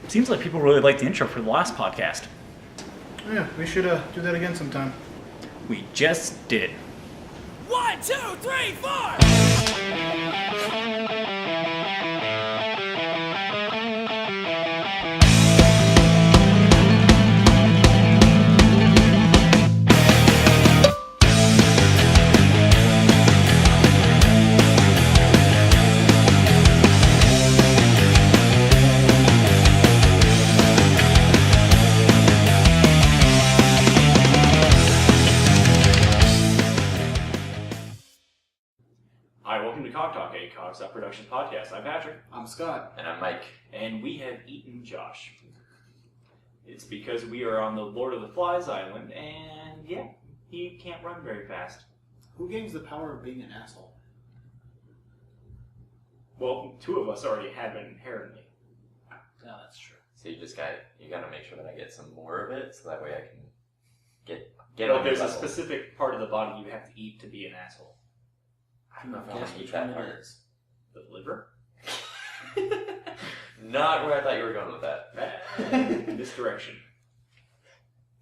Seems like people really liked the intro for the last podcast. Yeah, we should do that again sometime. We just did. 1, 2, 3, 4! Talk Productions podcast. I'm Patrick. I'm Scott. And I'm Mike. And we have eaten Josh. It's because we are on the Lord of the Flies island, and yeah, he can't run very fast. Who gains the power of being an asshole? Well, two of us already have it inherently. No, that's true. So you gotta make sure that I get some more of it, so that way I can get well, on there's your a level. specific part of the body you have to eat to be an asshole. I don't know if I want to eat that part. The liver? Not where I thought you were going with that. In this direction.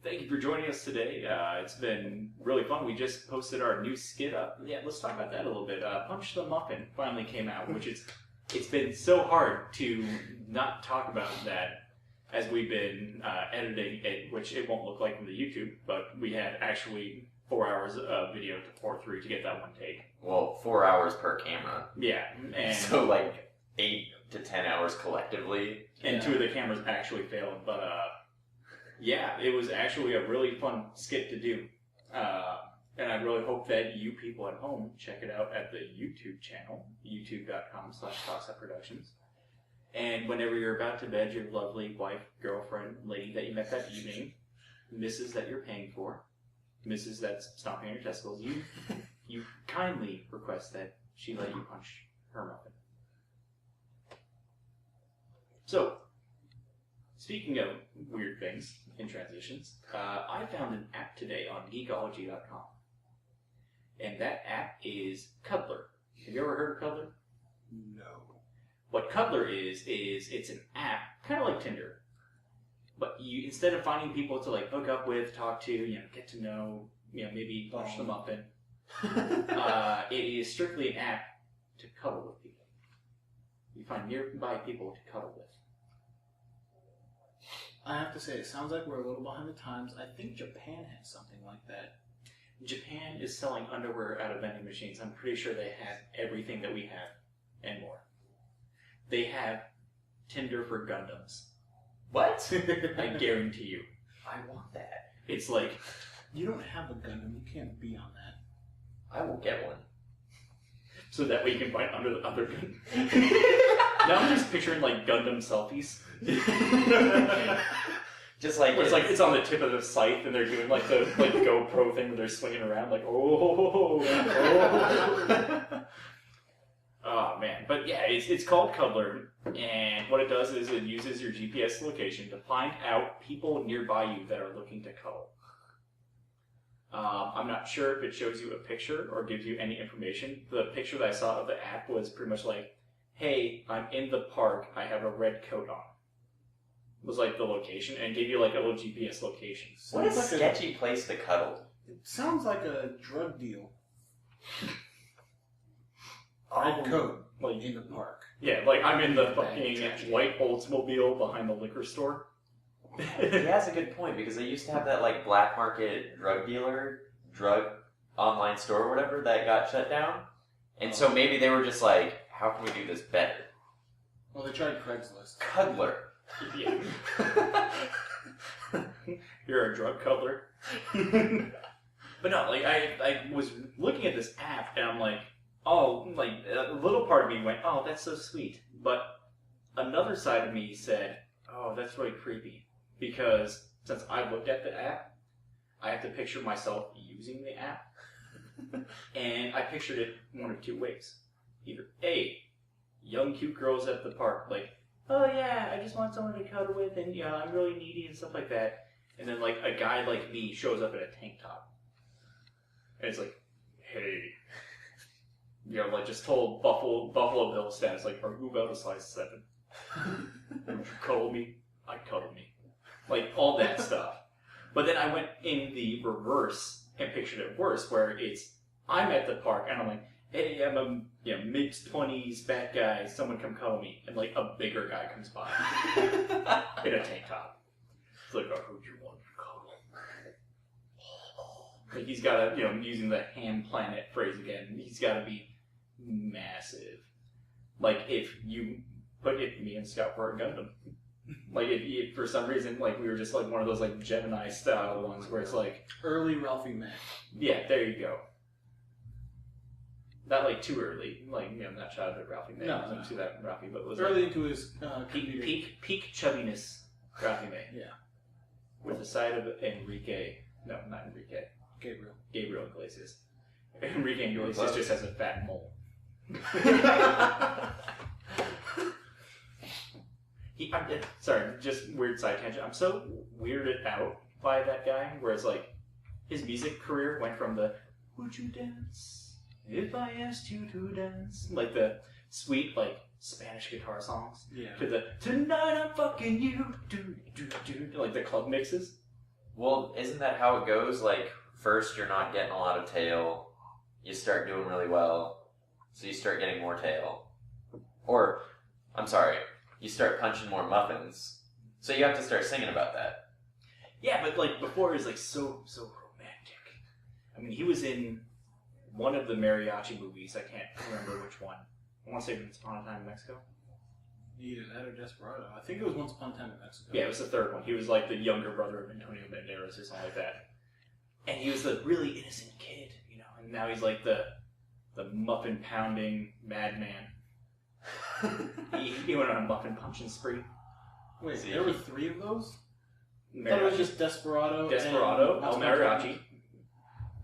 Thank you for joining us today. It's been really fun. We just posted our new skit up. Yeah, let's talk about that a little bit. Punch the Muffin finally came out, which it's been so hard to not talk about that as we've been editing it, which it won't look like from the YouTube, but we had actually 4 hours of video to pour through to get that one take. Well, 4 hours per camera. Yeah, and so like 8 to 10 hours collectively. And two of the cameras actually failed, but yeah, it was actually a really fun skit to do. And I really hope that you people at home check it out at the YouTube channel, youtube.com/TalkSetProductions. And whenever you're about to bed, your lovely wife, girlfriend, lady that you met that evening, Mrs. that you're paying for, Mrs. that's stomping on your testicles, you kindly request that she let you punch her muffin. So, speaking of weird things in transitions, I found an app today on geekology.com. And that app is Cuddler. Have you ever heard of Cuddler? No. What Cuddler is it's an app, kind of like Tinder. But you, instead of finding people to like hook up with, talk to, get to know, maybe punch the muffin, it is strictly an app to cuddle with people. You find nearby people to cuddle with. I have to say, it sounds like we're a little behind the times. I think Japan has something like that. Japan is selling underwear out of vending machines. I'm pretty sure they have everything that we have and more. They have Tinder for Gundams. What? I guarantee you. I want that. It's like... You don't have a Gundam. You can't be on that. I will get one. So that way you can find under the other Gundam. Now I'm just picturing like Gundam selfies. Just like it's on the tip of the scythe and they're doing like the GoPro thing where they're swinging around like oh. Oh man, but yeah, it's called Cuddler, and what it does is it uses your GPS location to find out people nearby you that are looking to cuddle. I'm not sure if it shows you a picture or gives you any information. The picture that I saw of the app was pretty much like, hey, I'm in the park, I have a red coat on. Was like the location, and gave you like a little GPS location. What a Sounds like sketchy place to cuddle. It sounds like a drug deal. Oh, Red coat like, in the park. yeah, like I'm in the fucking Tragedy. white Oldsmobile behind the liquor store. He has a good point, because they used to have that like black market drug online store or whatever that got shut down. And so maybe they were just like, how can we do this better? Well, they tried Craigslist. Cuddler. Yeah. You're a drug cuddler. But no, like I was looking at this app and I'm like, oh, like a little part of me went, oh, that's so sweet. But another side of me said, oh, that's really creepy. Because since I looked at the app, I have to picture myself using the app. And I pictured it one of two ways. Either A, young cute girls at the park, like, oh yeah, I just want someone to cuddle with and I'm really needy and stuff like that. And then like a guy like me shows up in a tank top. And it's like, hey, like just told Buffalo Bill status, like, are you about a size 7? Would you cuddle me? I cuddle me. Like, all that stuff. But then I went in the reverse and pictured it worse, where I'm at the park and I'm like, hey, I'm a mid-20s fat guy, someone come cuddle me. And like a bigger guy comes by in a tank top. It's like, oh, who'd you want to cuddle? Like he's got to, using the ham planet phrase again, he's got to be massive. Like if me and Scott were a Gundam. Like if for some reason, like we were just like one of those like Gemini style ones where it's like early Ralphie May. Yeah, there you go. Not like too early, like not childhood Ralphie May. No. See that Ralphie, but was early like, into his peak chubbiness, Ralphie May. Yeah. With the side of Enrique. No, not Enrique. Gabriel Iglesias. Enrique Iglesias just has a fat mole. Sorry, just weird side tangent. I'm so weirded out by that guy, where it's like his music career went from the "Would you dance if I asked you to dance," like the sweet like Spanish guitar songs, to the "Tonight I'm fucking you," like the club mixes. Well, isn't that how it goes? Like first you're not getting a lot of tail, you start doing really well, so you start getting more tail, or I'm sorry. You start punching more muffins, so you have to start singing about that. Yeah, but like before, he was like so romantic. I mean, he was in one of the Mariachi movies. I can't remember which one. I want to say Once Upon a Time in Mexico. Either that or Desperado. I think it was Once Upon a Time in Mexico. Yeah, it was the third one. He was like the younger brother of Antonio Banderas or something like that. And he was the really innocent kid, and now he's like the muffin pounding madman. he went on a muffin punching spree. Wait, there were 3 of those? Mariachi. I thought it was just Desperado, El Mariachi.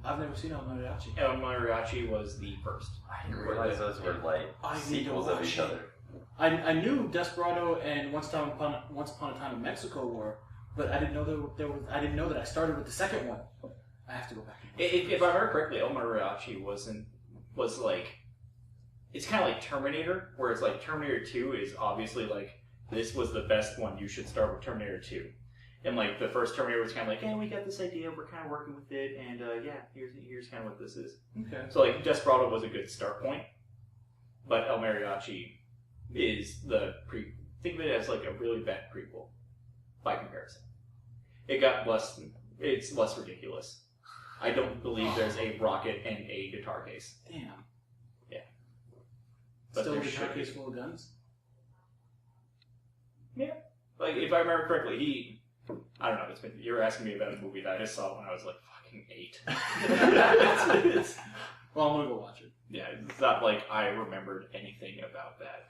I've never seen El Mariachi. El Mariachi was the first. I didn't realize those were like sequels of each other. I knew Desperado and Once Upon a Time in Mexico were, but I didn't know I didn't know that I started with the second one. I have to go back. If I remember correctly, El Mariachi was like, it's kind of like Terminator, where it's like Terminator 2 is obviously like, this was the best one, you should start with Terminator 2. And like the first Terminator was kind of like, hey, we got this idea, we're kind of working with it, and here's kind of what this is. Okay. So like Desperado was a good start point, but El Mariachi is think of it as like a really bad prequel by comparison. It's less ridiculous. I don't believe there's a rocket and a guitar case. Damn. Yeah. But still a there guitar should be. case full of guns? Yeah. Like, if I remember correctly, I don't know, you're asking me about a movie that I just saw when I was like fucking 8. Well, I'm gonna go watch it. Yeah, it's not like I remembered anything about that.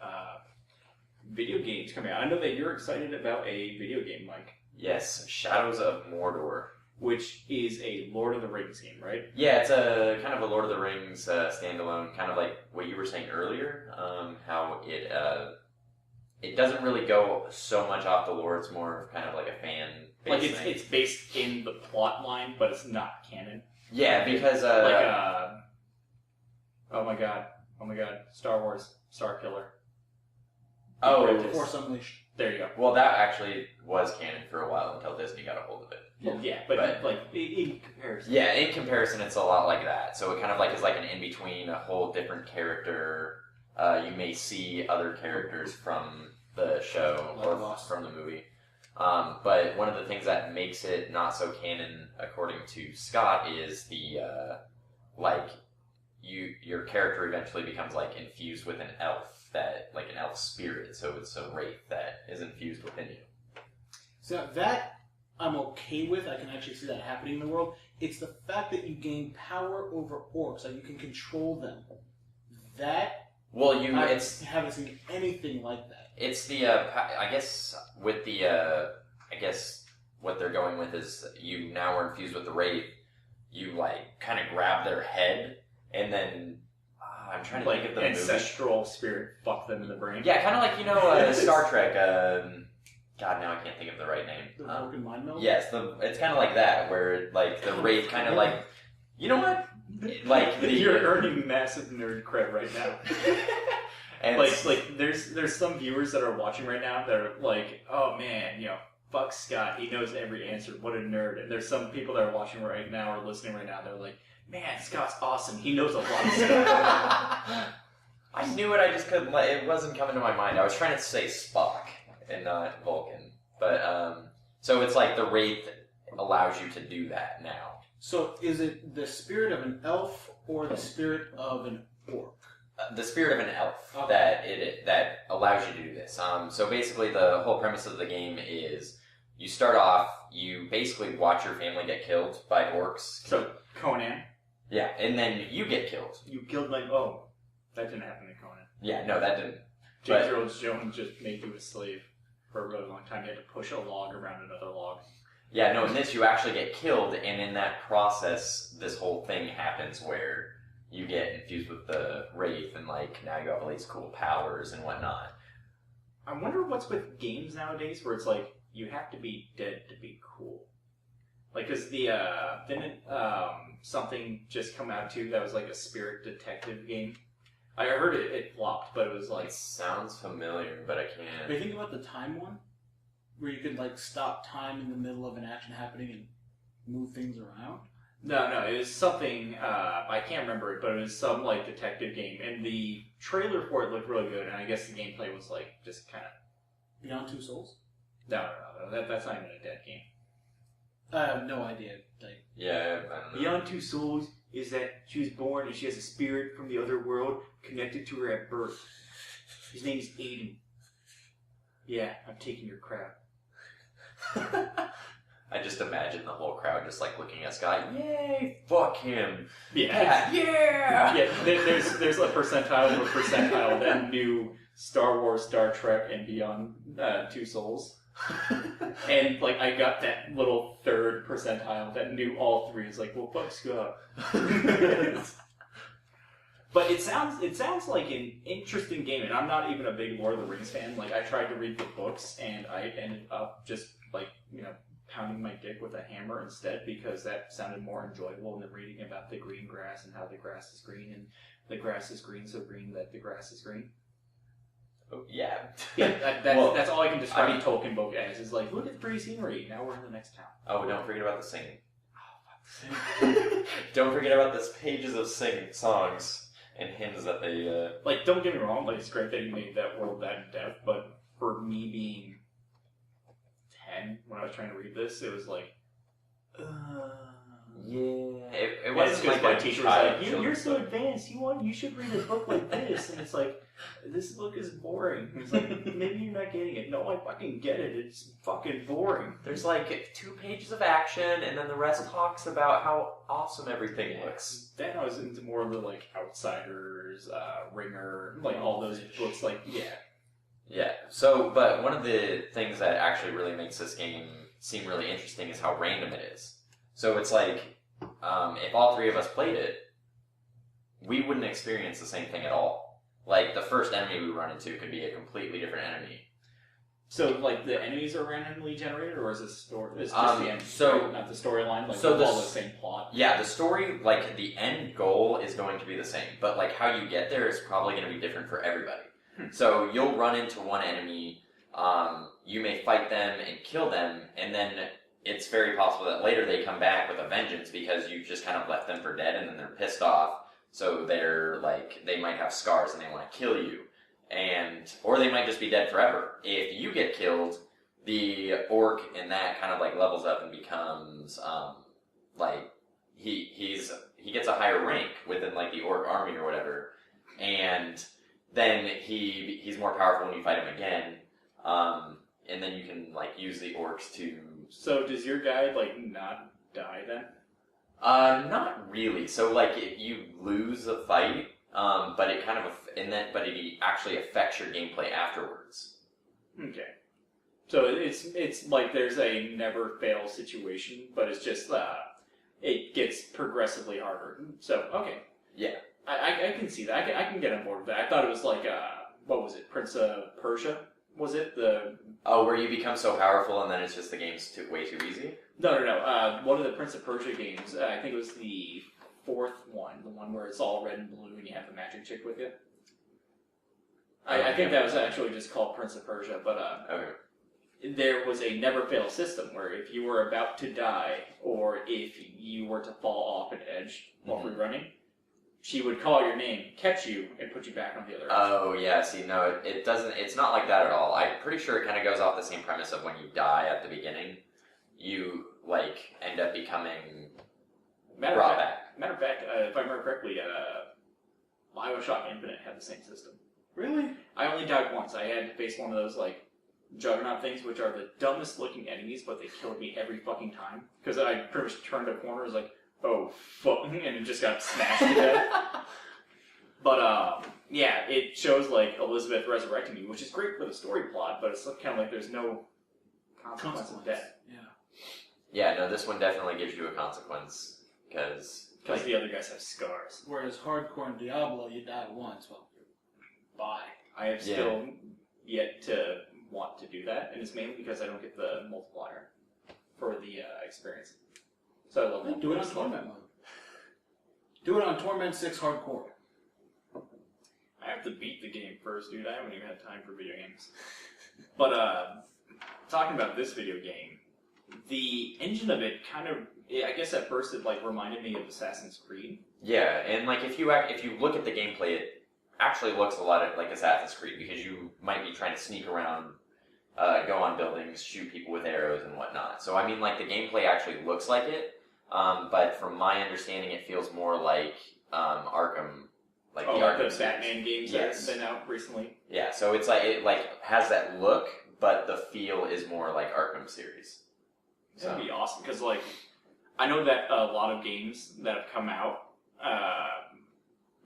Video games coming out. I know that you're excited about a video game, Mike. Yes, Shadows of Mordor. Which is a Lord of the Rings game, right? Yeah, it's a kind of a Lord of the Rings standalone, kind of like what you were saying earlier, how it doesn't really go so much off the lore, it's more kind of like a fan Like thing. it's based in the plot line, but it's not canon. Yeah, because oh my god, Star Wars, Star Killer. Force Unleashed. There you go. Well, that actually was canon for a while until Disney got a hold of it. Well, yeah, but like in comparison. Yeah, in comparison, it's a lot like that. So it kind of like is like an in between, a whole different character. You may see other characters from the show or from the movie. But one of the things that makes it not so canon, according to Scott, is the your character eventually becomes like infused with an elf, that like an elf spirit. So it's a wraith that is infused within you. So that I'm okay with. I can actually see that happening in the world. It's the fact that you gain power over orcs, like you can control them. That I haven't seen anything like that. It's the I guess with the I guess what they're going with is you now are infused with the wraith. You like kind of grab their head and then I'm trying to like think of the ancestral spirit fuck them in the brain. Yeah, kind of like Star Trek. God, now I can't think of the right name. The broken mind meld? Yes, it's kind of like that, where like the wraith kind of like, you know what? Like You're earning massive nerd cred right now. And like there's some viewers that are watching right now that are like, oh man, fuck Scott, he knows every answer, what a nerd. And there's some people that are watching right now or listening right now, they're like, man, Scott's awesome, he knows a lot of stuff. I knew it, I just couldn't it wasn't coming to my mind. I was trying to say Spock and not Vulcan. But, so it's like the Wraith allows you to do that now. So is it the spirit of an elf or the spirit of an orc? The spirit of an elf that allows you to do this. So basically the whole premise of the game is you start off, you basically watch your family get killed by orcs. So, Conan. Yeah, and then you get killed. You killed my... Oh, that didn't happen to Conan. Yeah, no, that didn't. James Earl Jones just made you a slave for a really long time. You had to push a log around another log. Yeah, no, in this you actually get killed, and in that process, this whole thing happens where you get infused with the Wraith, and now you have all these cool powers and whatnot. I wonder what's with games nowadays where it's like, you have to be dead to be cool. Because didn't something just come out too that was like a spirit detective game? I heard it flopped, but it was like... It sounds familiar, but I can't... But you think about the time one? Where you could stop time in the middle of an action happening and move things around? No, it was something, I can't remember it, but it was some, detective game, and the trailer for it looked really good, and I guess the gameplay was, just kind of... Beyond Two Souls? No, that's not even a dead game. I have no idea. Yeah, I don't know. Beyond Two Souls is that she was born and she has a spirit from the other world connected to her at birth. His name is Aiden. Yeah, I'm taking your crap. I just imagine the whole crowd just looking at Scott. Yay! Fuck him! Yeah. Yeah! Yeah, there's a percentile of a percentile that knew Star Wars, Star Trek, and Beyond Two Souls. And I got that little third percentile that knew all three. It's like, well, fuck Scott. But it sounds like an interesting game, and I'm not even a big Lord of the Rings fan. I tried to read the books, and I ended up just pounding my dick with a hammer instead, because that sounded more enjoyable than reading about the green grass and how the grass is green, and the grass is green so green that the grass is green. Oh, yeah. Yeah, that's all I can describe Tolkien book as, is look at the pretty scenery, now we're in the next town. Oh, don't forget about the singing. Don't forget about the pages of songs and hymns that they... don't get me wrong, it's great that you made that world that in depth, but for me being 10 when I was trying to read this, it was yeah. It wasn't because my teacher was you're so advanced, you should read a book like this, and it's this book is boring. It's maybe you're not getting it. No, I fucking get it. It's fucking boring. There's 2 pages of action, and then the rest talks about how awesome everything looks. Then I was into more of the Outsiders, Ringer, all those books. Yeah. So, but one of the things that actually really makes this game seem really interesting is how random it is. So it's if all 3 of us played it, we wouldn't experience the same thing at all. The first enemy we run into could be a completely different enemy. So, the enemies are randomly generated, or is this story? It's just the end, not the storyline. So all the same plot. Yeah, the story, the end goal is going to be the same, but how you get there is probably going to be different for everybody. So you'll run into one enemy, you may fight them and kill them, and then it's very possible that later they come back with a vengeance because you just kind of left them for dead, and then they're pissed off. So they're they might have scars and they want to kill you, or they might just be dead forever. If you get killed, the orc in that kind of levels up and becomes he gets a higher rank within the orc army or whatever, and then he's more powerful when you fight him again, and then you can use the orcs to. So does your guy not die then? Not really. So you lose the fight, but it kind of but it actually affects your gameplay afterwards. Okay. So it's there's a never fail situation, but it's just it gets progressively harder. So okay. Yeah. I can see that. I can get on board with that. I thought it was what was it, Prince of Persia? Was it the... Oh, where you become so powerful and then it's just the game's way too easy? No. One of the Prince of Persia games, I think it was the 4th one, the one where it's all red and blue and you have the magic chick with you. I think that was actually just called Prince of Persia, but Okay. there was a never fail system where if you were about to die or if you were to fall off an edge while running, she would call your name, catch you, and put you back on the other edge. Oh, yeah, see, no, it doesn't, it's not like that at all. I'm pretty sure it kind of goes off the same premise of when you die at the beginning, you, like, end up becoming brought back. Matter of fact, if I remember correctly, Bioshock Infinite had the same system. Really? I only died once. I had to face one of those, like, Juggernaut things, which are the dumbest looking enemies, but they killed me every fucking time. Because I pretty much turned a corner, was like, oh, fuck, and it just got smashed to death. But, yeah, it shows, like, Elizabeth resurrecting you, which is great for the story plot, but it's kind of like there's no consequence of death. Yeah. Yeah, no, this one definitely gives you a consequence, because the other guys have scars. Whereas hardcore in Diablo, you die once, well, bye. I have still yet to want to do that, and it's mainly because I don't get the multiplier for the experience. So I love that. Do it on Torment mode. Do it on Torment 6 hardcore. I have to beat the game first, dude. I haven't even had time for video games. But, talking about this video game, the engine of it kind of, I guess at first it, like, reminded me of Assassin's Creed. Yeah, and, like, if you look at the gameplay, it actually looks a lot like Assassin's Creed, because you might be trying to sneak around, go on buildings, shoot people with arrows and whatnot. So, I mean, like, the gameplay actually looks like it, but from my understanding, it feels more like Arkham. Like the Arkham the Batman games that have been out recently. Yeah, so it's like it has that look, but the feel is more like Arkham series. That'd be awesome because like I know that a lot of games that have come out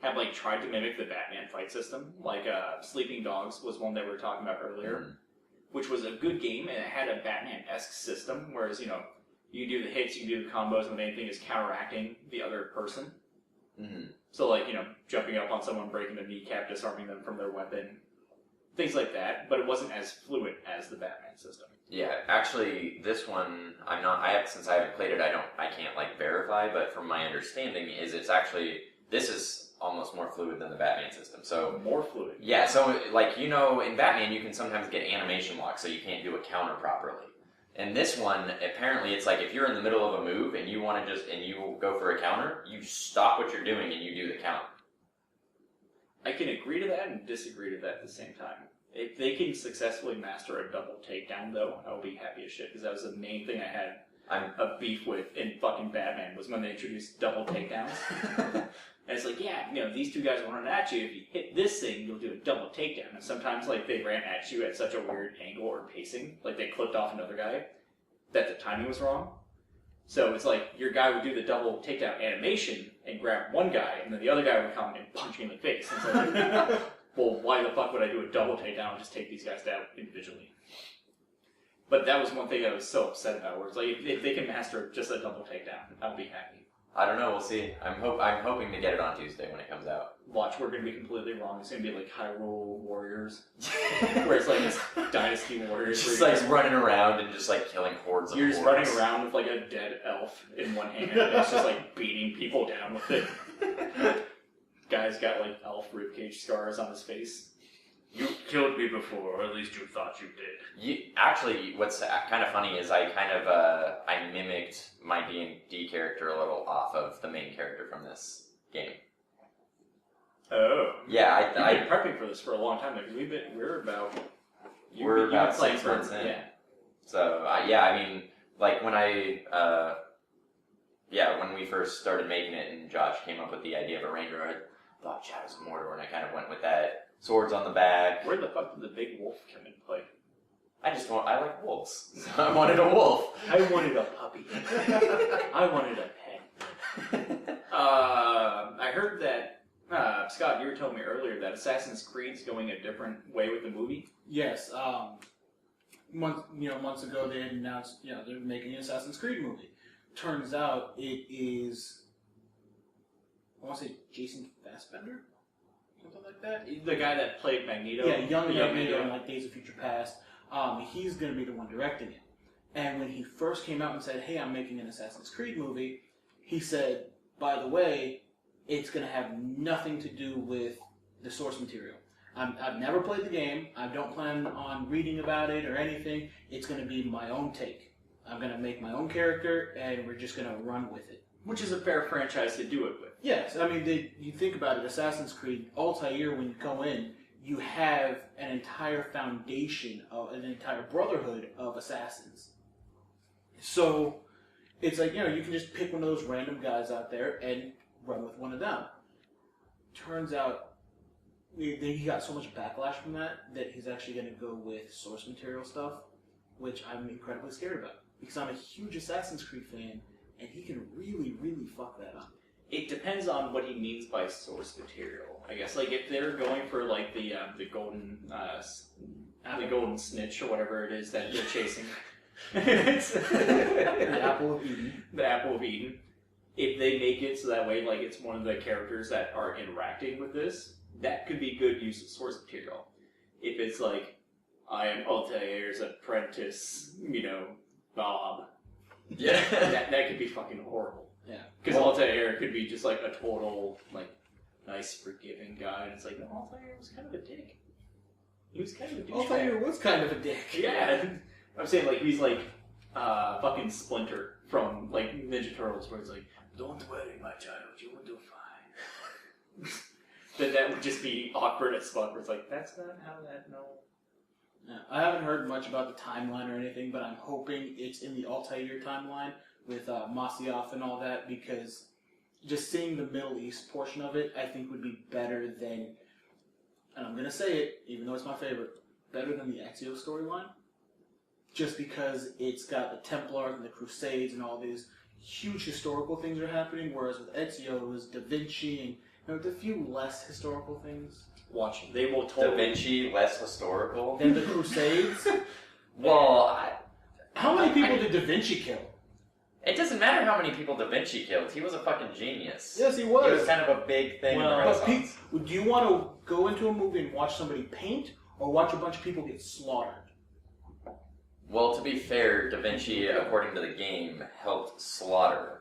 have like tried to mimic the Batman fight system. Like Sleeping Dogs was one that we were talking about earlier, which was a good game and it had a Batman-esque system. Whereas you can do the hits, you can do the combos, and the main thing is counteracting the other person. Mm-hmm. So, like, jumping up on someone, breaking their kneecap, disarming them from their weapon, things like that. But it wasn't as fluid as the Batman system. Yeah, actually, this one since I haven't played it, I can't like verify. But from my understanding, this is almost more fluid than the Batman system. So more fluid. Yeah, so like in Batman, you can sometimes get animation lock, so you can't do a counter properly. And this one, apparently, it's like if you're in the middle of a move and you want to you go for a counter, you stop what you're doing and you do the counter. I can agree to that and disagree to that at the same time. If they can successfully master a double takedown, though, I'll be happy as shit because that was the main thing I had a beef with in fucking Batman was when they introduced double takedowns. And it's like, yeah, these two guys are running at you. If you hit this thing, you'll do a double takedown. And sometimes, like, they ran at you at such a weird angle or pacing, like they clipped off another guy, that the timing was wrong. So it's like your guy would do the double takedown animation and grab one guy, and then the other guy would come and punch me in the face. And it's like, well, why the fuck would I do a double takedown and just take these guys down individually? But that was one thing I was so upset about, where it's like, if they can master just a double takedown, I'll be happy. I don't know. We'll see. I'm hoping to get it on Tuesday when it comes out. Watch, we're going to be completely wrong. It's going to be like Hyrule Warriors, where it's like this Dynasty Warriors. Just like running around and just like killing hordes of You're just hordes. running around with like a dead elf in one hand, and it's just like beating people down with it. Guy's got like elf ribcage scars on his face. You killed me before, or at least you thought you did. Actually, what's kind of funny is I mimicked my D&D character a little off of the main character from this game. Oh. Yeah, You've been prepping for this for a long time. Like, we're about 6 months in. Yeah. So, I mean, like when when we first started making it and Josh came up with the idea of a ranger, I thought Shadows of Mordor, and I kind of went with that. Swords on the back. Where the fuck did the big wolf come into play? I like wolves. So I wanted a wolf. I wanted a puppy. I wanted a pet. I heard that, Scott, you were telling me earlier that Assassin's Creed's going a different way with the movie. Yes. Months ago they had announced, they're making an Assassin's Creed movie. Turns out it is, I want to say Jason Fassbender? Something like that. The guy that played Magneto. Yeah, young Magneto in like Days of Future Past. He's going to be the one directing it. And when he first came out and said, hey, I'm making an Assassin's Creed movie, he said, by the way, it's going to have nothing to do with the source material. I've never played the game. I don't plan on reading about it or anything. It's going to be my own take. I'm going to make my own character, and we're just going to run with it. Which is a fair franchise to do it with. Yes, I mean, you think about it, Assassin's Creed, Altair, when you go in, you have an entire foundation, an entire brotherhood of assassins. So, it's like, you can just pick one of those random guys out there and run with one of them. Turns out, he got so much backlash from that he's actually going to go with source material stuff, which I'm incredibly scared about. Because I'm a huge Assassin's Creed fan, and he can really, really fuck that up. It depends on what he means by source material. I guess, like, if they're going for, like, the golden snitch or whatever it is that they're chasing. The Apple of Eden. The Apple of Eden. If they make it so that way, like, it's one of the characters that are interacting with this, that could be good use of source material. If it's like, I am Altair's apprentice, Bob. Yeah. that could be fucking horrible. Yeah. Because Altair could be just like a total, like, nice, forgiving guy, and it's like, no, Altair was kind of a dick. He was kind of a douchebag. Altair was kind of a dick. Yeah. I'm saying, like, he's like, fucking Splinter from, like, Ninja Turtles, where it's like, don't worry, my child, you will do fine. Then that would just be awkward as fuck, where it's like, that's not how that, no. Yeah, I haven't heard much about the timeline or anything, but I'm hoping it's in the Altair timeline with Masyaf and all that, because just seeing the Middle East portion of it, I think would be better than, and I'm going to say it, even though it's my favorite, better than the Ezio storyline, just because it's got the Templars and the Crusades and all these huge historical things are happening, whereas with Ezio it was Da Vinci and a few less historical things. Watch, they will totally... Da Vinci, less historical. Than the Crusades? Well, how many people did Da Vinci kill? It doesn't matter how many people Da Vinci killed. He was a fucking genius. Yes, he was. He was kind of a big thing in the Renaissance. But do you want to go into a movie and watch somebody paint, or watch a bunch of people get slaughtered? Well, to be fair, Da Vinci, according to the game, helped slaughter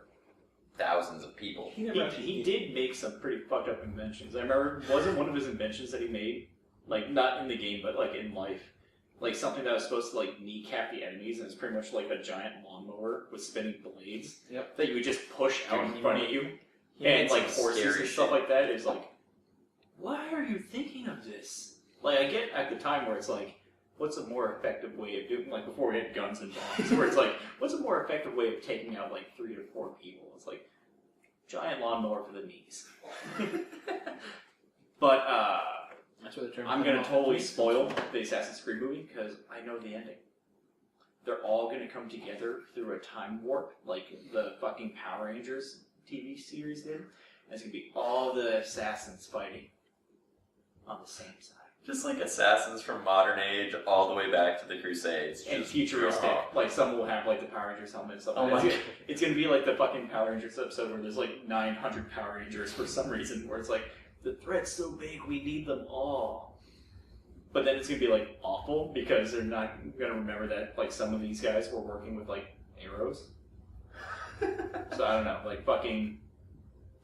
thousands of people. He did make some pretty fucked up inventions. I remember, wasn't one of his inventions that he made, like, not in the game, but, like, in life, like, something that was supposed to, like, kneecap the enemies, and it's pretty much like a giant lawnmower with spinning blades that you would just push out in front of you, and, like, horses and stuff like that. It's like, why are you thinking of this? Like, I get at the time where it's like, what's a more effective way of doing, like, before we had guns and bombs, where it's like, what's a more effective way of taking out, like, 3 to 4 people? It's like, giant lawnmower for the knees. But, That's what they're I'm going to totally spoil the Assassin's Creed movie, because I know the ending. They're all going to come together through a time warp, like the fucking Power Rangers TV series did. And it's going to be all the assassins fighting on the same side. Just like assassins from modern age all the way back to the Crusades. And futuristic. Like, some will have, like, the Power Rangers helmet and stuff like that. It's going to be like the fucking Power Rangers episode where there's, like, 900 Power Rangers for some reason, where it's like, the threat's so big, we need them all. But then it's going to be, like, awful, because they're not going to remember that, like, some of these guys were working with, like, arrows. So, I don't know, like, fucking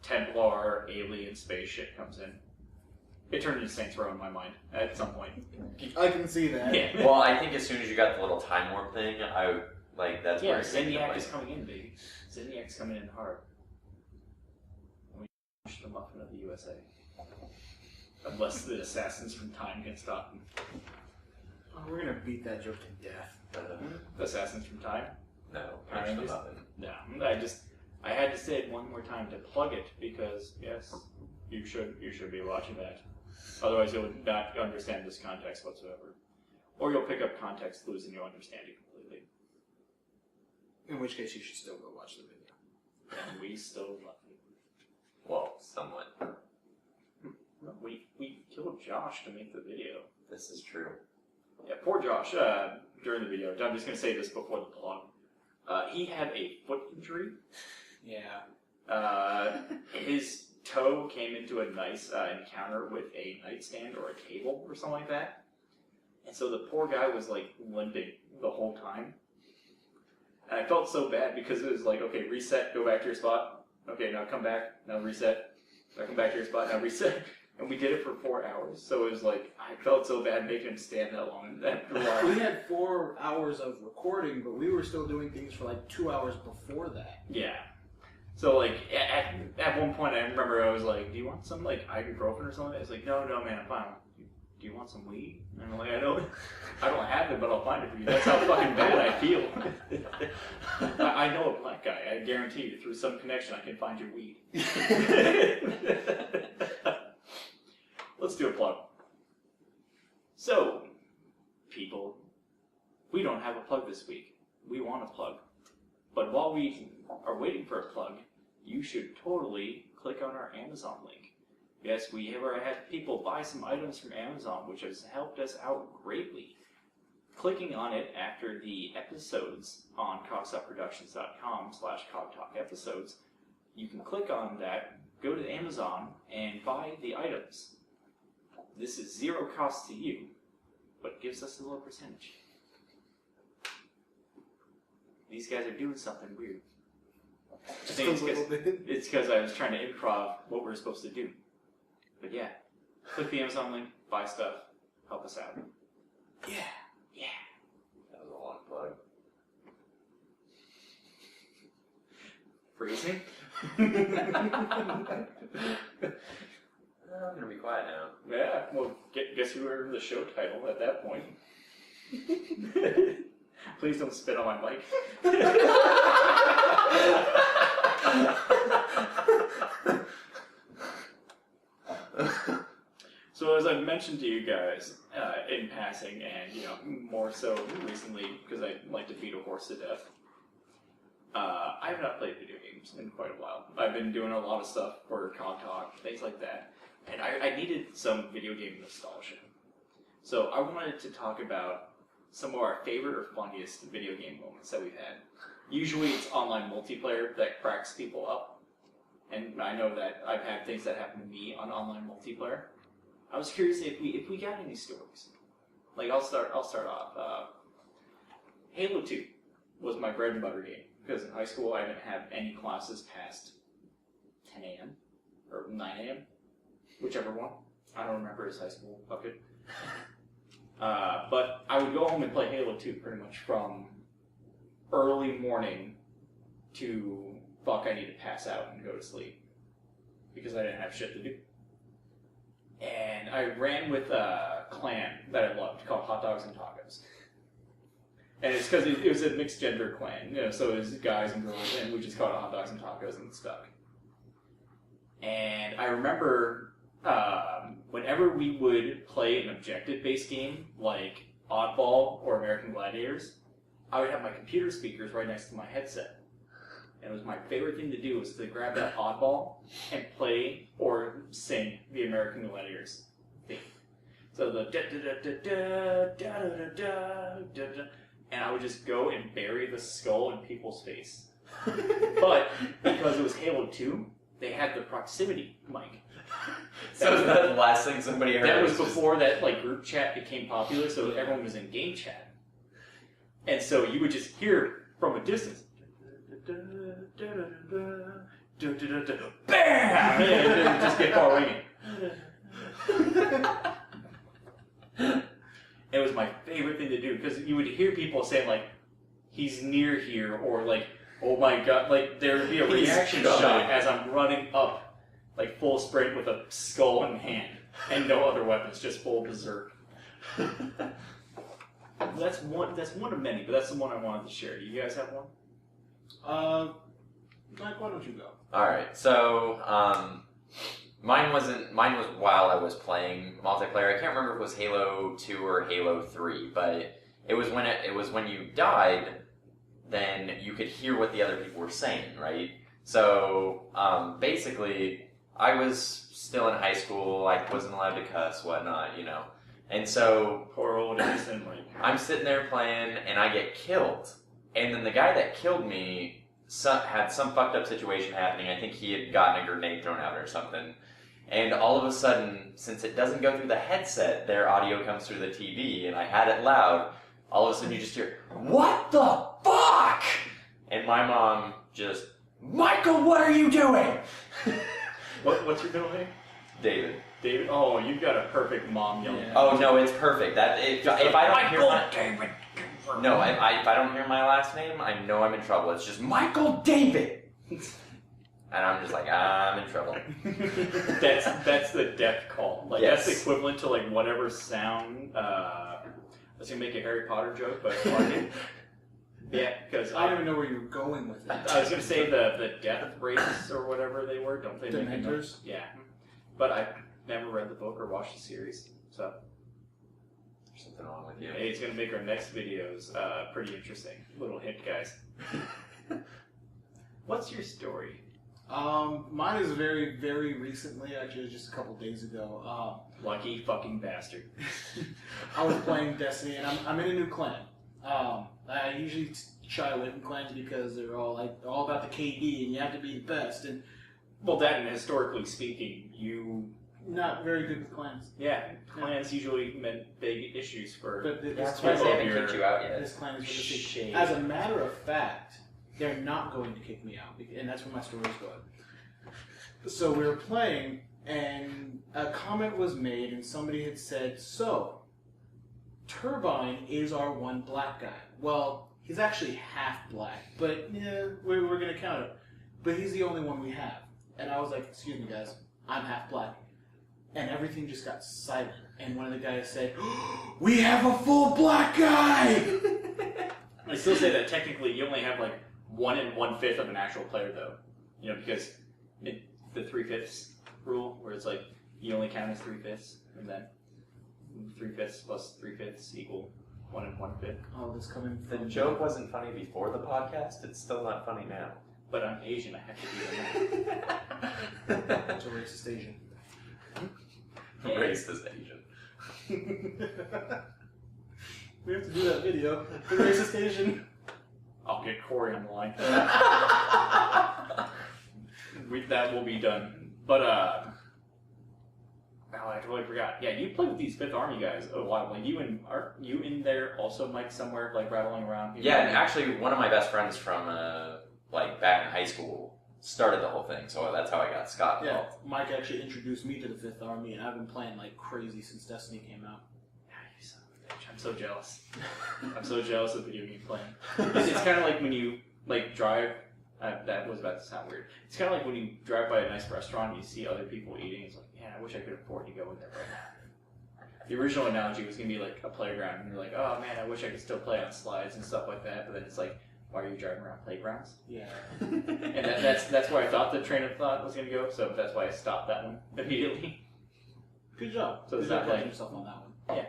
Templar alien space shit comes in. It turned into Saints Row in my mind at some point. I can see that. Yeah. Well, I think as soon as you got the little time warp thing, that's where Zenyak is coming in, baby. Zenyak's coming in hard. And we push the muffin of the USA. Unless the assassins from time can stop them. Oh, we're gonna beat that joke to death. The assassins from time? No, Power punch the Rangers? muffin. No. I had to say it one more time to plug it, because, yes, you should be watching that. Otherwise you'll not understand this context whatsoever. Or you'll pick up context clues and you'll understand it completely. In which case you should still go watch the video. And we still love you. Well, somewhat. No, we killed Josh to make the video. This is true. Yeah, poor Josh, during the video. I'm just going to say this before the plug. He had a foot injury. Yeah. His toe came into a nice encounter with a nightstand or a table or something like that. And so the poor guy was, like, limping the whole time. And I felt so bad because it was like, okay, reset, go back to your spot. Okay, now come back, now reset. Now come back to your spot, now reset. And we did it for 4 hours, so it was like, I felt so bad making him stand that long. We had 4 hours of recording, but we were still doing things for like 2 hours before that. Yeah. So, like, at one point, I remember I was like, do you want some, like, ibuprofen or something? I was like, no, man, I'm fine. Do you want some weed? And I'm like, I don't have it, but I'll find it for you. That's how fucking bad I feel. I know a black guy. I guarantee you, through some connection, I can find your weed. Let's do a plug. So, people, we don't have a plug this week. We want a plug. But while we are waiting for a plug, you should totally click on our Amazon link. Yes, we have had people buy some items from Amazon, which has helped us out greatly. Clicking on it after the episodes on cogsupproductions.com/cogtalkepisodes, you can click on that, go to Amazon, and buy the items. This is zero cost to you, but gives us a little percentage. These guys are doing something weird. I think it's because I was trying to improv what we're supposed to do. But yeah, click the Amazon link, buy stuff, help us out. Yeah. That was a long plug. Phrasing? I'm gonna be quiet now. Yeah, well, guess you were the show title at that point. Please don't spit on my mic. So as I mentioned to you guys in passing, and more so recently because I like to beat a horse to death, I have not played video games in quite a while. I've been doing a lot of stuff for Cog Talk, things like that, and I needed some video game nostalgia. So I wanted to talk about some of our favorite or funniest video game moments that we've had. Usually it's online multiplayer that cracks people up, and I know that I've had things that happen to me on online multiplayer. I was curious if we got any stories. Like I'll start off. Halo 2 was my bread and butter game because in high school I didn't have any classes past 10 a.m. or 9 a.m. whichever one. I don't remember his high school bucket. But I would go home and play Halo 2 pretty much from early morning to I need to pass out and go to sleep because I didn't have shit to do. And I ran with a clan that I loved called Hot Dogs and Tacos. And it's because it was a mixed gender clan, so it was guys and girls, and we just called it Hot Dogs and Tacos and stuck. And I remember whenever we would play an objective-based game like Oddball or American Gladiators, I would have my computer speakers right next to my headset. And it was my favorite thing to do was to grab that Oddball and play or sing the American Gladiators theme. So the da-da-da-da-da-da-da-da-da-da, and I would just go and bury the skull in people's face. But because it was Halo 2, they had the proximity mic. So is that the last thing somebody heard? That was before that group chat became popular, so everyone was in game chat. And so you would just hear from a distance, BAM! And it would just get far ringing. It was my favorite thing to do, because you would hear people saying, he's near here, or oh my god, there would be a reaction shot as I'm running up, full sprint with a skull in hand, and no other weapons, just full berserk. That's one of many, but that's the one I wanted to share. Do you guys have one? Mike, why don't you go? Alright, so, mine was while I was playing multiplayer. I can't remember if it was Halo 2 or Halo 3, but it was when you died, then you could hear what the other people were saying, right? So, basically, I was still in high school, I wasn't allowed to cuss, whatnot, And so, poor old innocent Mike. I'm sitting there playing, and I get killed. And then the guy that killed me had some fucked up situation happening. I think he had gotten a grenade thrown out or something. And all of a sudden, since it doesn't go through the headset, their audio comes through the TV, and I had it loud. All of a sudden you just hear, "What the fuck?" And my mom just, "Michael, what are you doing?" What's your middle name? David. David. Oh, you've got a perfect mom yelling. Yeah. Oh no, it's perfect. That if I don't hear my David. no, if I don't hear my last name, I know I'm in trouble. It's just Michael David, and I'm just like I'm in trouble. That's the death call. Like Yes. that's equivalent to like whatever sound. I was gonna make a Harry Potter joke, but fuck it. Yeah, because I don't even know where you're going with it. I was gonna say the death race or whatever they were. Don't they? make them? Dementors? Yeah, but I've never read the book or watched the series, so There's something wrong with you. hey, it's gonna make our next videos pretty interesting. Little hint, guys. What's your story? Mine is very, very recently, actually just a couple days ago. Lucky fucking bastard. I was playing Destiny, and I'm in a new clan. I usually shy away from clans because they're all about the KD, and you have to be the best. And Well, that and historically speaking, you not very good with clans. clans usually meant big issues for. But this That's clan, why they haven't kicked you out yet. this clan is going to Shade. As a matter of fact, they're not going to kick me out, and that's where my story is going. So we were playing, and a comment was made, and somebody had said, "So, Turbine is our one black guy." Well, he's actually half black, but yeah, we're going to count it. But he's the only one we have. And I was like, "Excuse me, guys, I'm half black." And everything just got silent. And one of the guys said, "We have a full black guy!" I still say that technically you only have like 1 1/5 of an actual player, though. You know, because the 3/5 rule, where it's like you only count as 3/5, and then 3/5 plus 3/5 equal 1 1/5. Oh, this coming The from joke wasn't funny before the podcast. It's still not funny now. But I'm Asian, I have to do that. That's a racist Asian. Racist Asian. We have to do that video. The racist Asian. I'll get Corey on the line. That will be done. But oh, I totally forgot. Yeah, you played with these Fifth Army guys a while. Like are you in there also, Mike, somewhere like rattling around? Yeah, and actually, one of my best friends from like back in high school started the whole thing, so that's how I got Scott Yeah, involved. Mike actually introduced me to the Fifth Army, and I've been playing like crazy since Destiny came out. You son of a bitch. I'm so jealous. I'm so jealous of video game playing. It's kind of like when you like drive. That was about to sound weird. It's kind of like when you drive by a nice restaurant and you see other people eating. It's like, man, I wish I could afford to go in there right now. The original analogy was going to be like a playground, and you're like, oh man, I wish I could still play on slides and stuff like that. But then it's like, why are you driving around playgrounds? Yeah. And that's where I thought the train of thought was going to go. So that's why I stopped that one immediately. Good job. So it's Good job not like- catching yourself on that one. Yeah.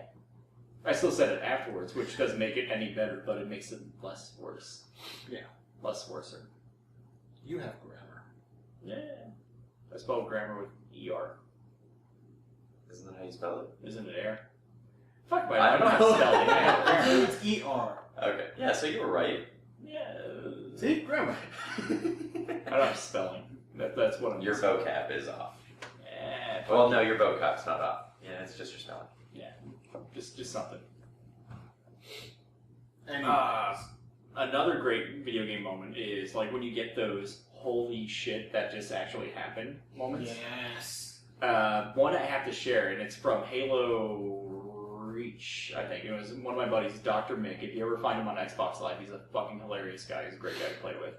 I still said it afterwards, which doesn't make it any better, but it makes it less worse. Yeah. Less worser. You have grammar. Yeah. I spell grammar with ER. Isn't that how you spell it? Isn't it air? Fuck my I I don't don't have know. spelling. I have grammar. It's ER. Okay. Yeah, so you were right. Yeah. See? Grammar. I don't have spelling. That's what I'm Your vocab is off. Yeah. Well, no, your vocab's not off. Yeah, it's just your spelling. Yeah. Just something. Anyways. Another great video game moment is like when you get those holy shit that just actually happened moments. Yes. One I have to share, and it's from Halo Reach, I think. It was one of my buddies, Dr. Mick. If you ever find him on Xbox Live, he's a fucking hilarious guy. He's a great guy to play with.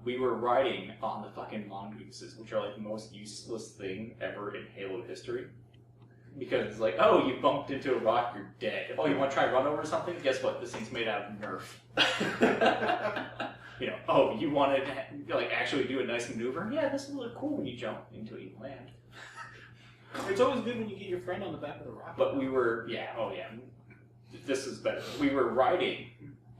We were riding on the fucking mongooses, which are like the most useless thing ever in Halo history. Because it's like, oh, you bumped into a rock, you're dead. Oh, you want to try and run over something? Guess what? This thing's made out of Nerf. You know, oh, you want to like actually do a nice maneuver? Yeah, this will look cool when you jump into it and land. It's always good when you get your friend on the back of the rocket. But we were, this is better. We were riding,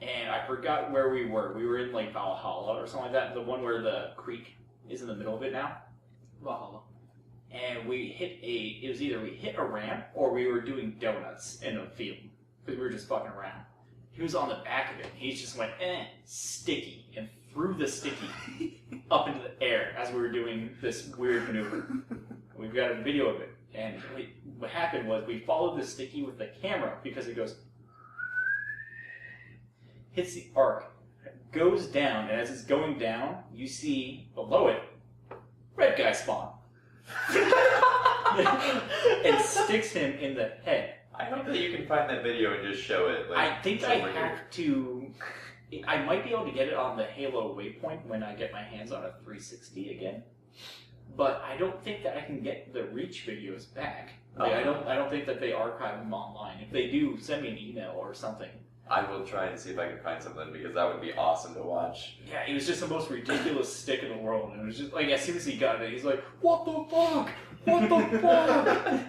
and I forgot where we were. We were in like Valhalla or something like that, the one where the creek is in the middle of it now. Valhalla. And we hit it was either we hit a ramp or we were doing donuts in a field because we were just fucking around. He was on the back of it. He just went, sticky, and threw the sticky up into the air as we were doing this weird maneuver. We've got a video of it. And what happened was we followed the sticky with the camera because it goes, hits the arc, goes down, and as it's going down, you see below it, red guy spawn. and sticks him in the head. I hope that you can find that video and just show it. Like, I think I have to. I might be able to get it on the Halo Waypoint when I get my hands on a 360 again. But I don't think that I can get the Reach videos back. Like, I don't think that they archive them online. If they do, send me an email or something. I will try and see if I can find something because that would be awesome to watch. Yeah, it was just the most ridiculous stick in the world, and it was just like as soon as he got it, he's like, "What the fuck? What the fuck?"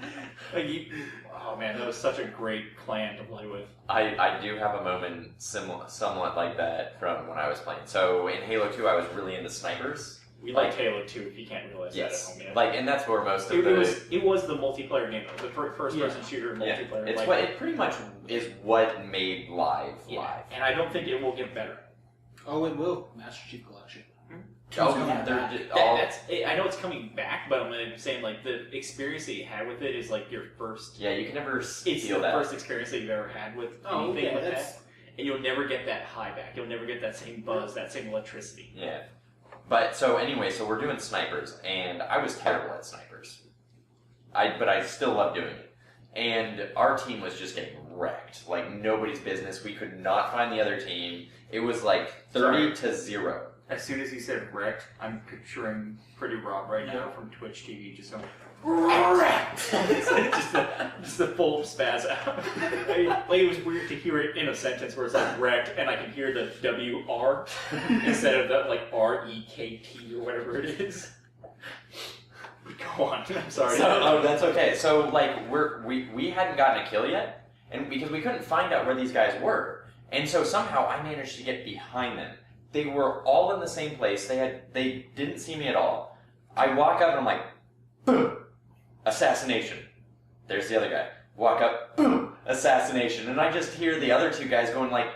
Oh man, that was such a great clan to play with. I do have a moment somewhat like that from when I was playing. So in Halo 2, I was really into snipers. We liked Halo 2, if you can't realize that at home yet. Like, and that's where most of it was the multiplayer game, the first-person shooter multiplayer. It's what it pretty much is what made live. And I don't think it will get better. Oh, it will. Master Chief Collection. I know it's coming back, but I'm saying like the experience that you had with it is like your first. Yeah, you can never It's feel the that. first experience that you've ever had with anything like that, and you'll never get that high back. You'll never get that same buzz, that same electricity. Yeah. But so anyway, so we're doing snipers, and I was terrible at snipers. But I still love doing it. And our team was just getting wrecked, like nobody's business. We could not find the other team. It was like 30-0. As soon as he said wrecked, I'm picturing Pretty Rob right now from Twitch TV just going wrecked. just a full spaz out. Like, it was weird to hear it in a sentence where it's like wrecked, and I can hear the WR instead of that like REKT or whatever it is. Go on. I'm sorry. So, that's okay. So like we hadn't gotten a kill yet, and because we couldn't find out where these guys were, and so somehow I managed to get behind them. They were all in the same place. They didn't see me at all. I walk up and I'm like, boom, assassination. There's the other guy. Walk up, boom, assassination. And I just hear the other two guys going like,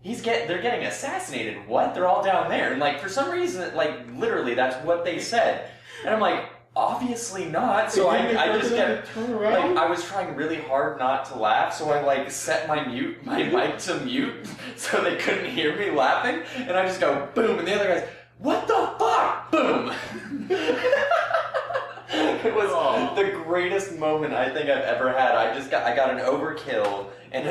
they're getting assassinated. What? They're all down there. And like for some reason, like literally that's what they said. And I'm like, obviously not. So I just kept, like, I was trying really hard not to laugh, so I like set my mic to mute so they couldn't hear me laughing, and I just go boom, and the other guy's, what the fuck? Boom. It was the greatest moment I think I've ever had. I got an overkill and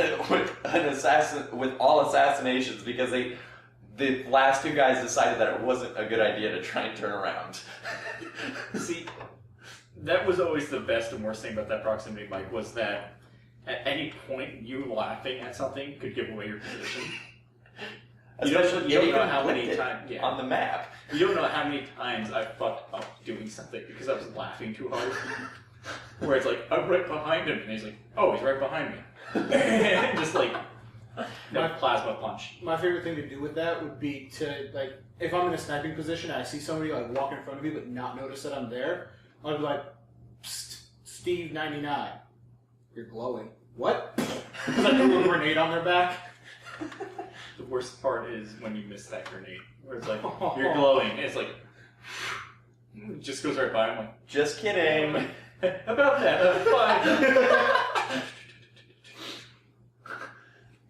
with all assassinations because the last two guys decided that it wasn't a good idea to try and turn around. See, that was always the best and worst thing about that proximity mic was that at any point you laughing at something could give away your position. You don't know how many times on the map. You don't know how many times I fucked up doing something because I was laughing too hard. Where it's like, I'm right behind him, and he's like, oh, he's right behind me. And just like that plasma punch. My favorite thing to do with that would be to, like, if I'm in a sniping position and I see somebody like walk in front of me but not notice that I'm there, I'd be like, psst, Steve 99, you're glowing. What? Because I threw a grenade on their back. The worst part is when you miss that grenade, where it's like, you're glowing, and it's like, it just goes right by. I'm like, just kidding. About that, fine.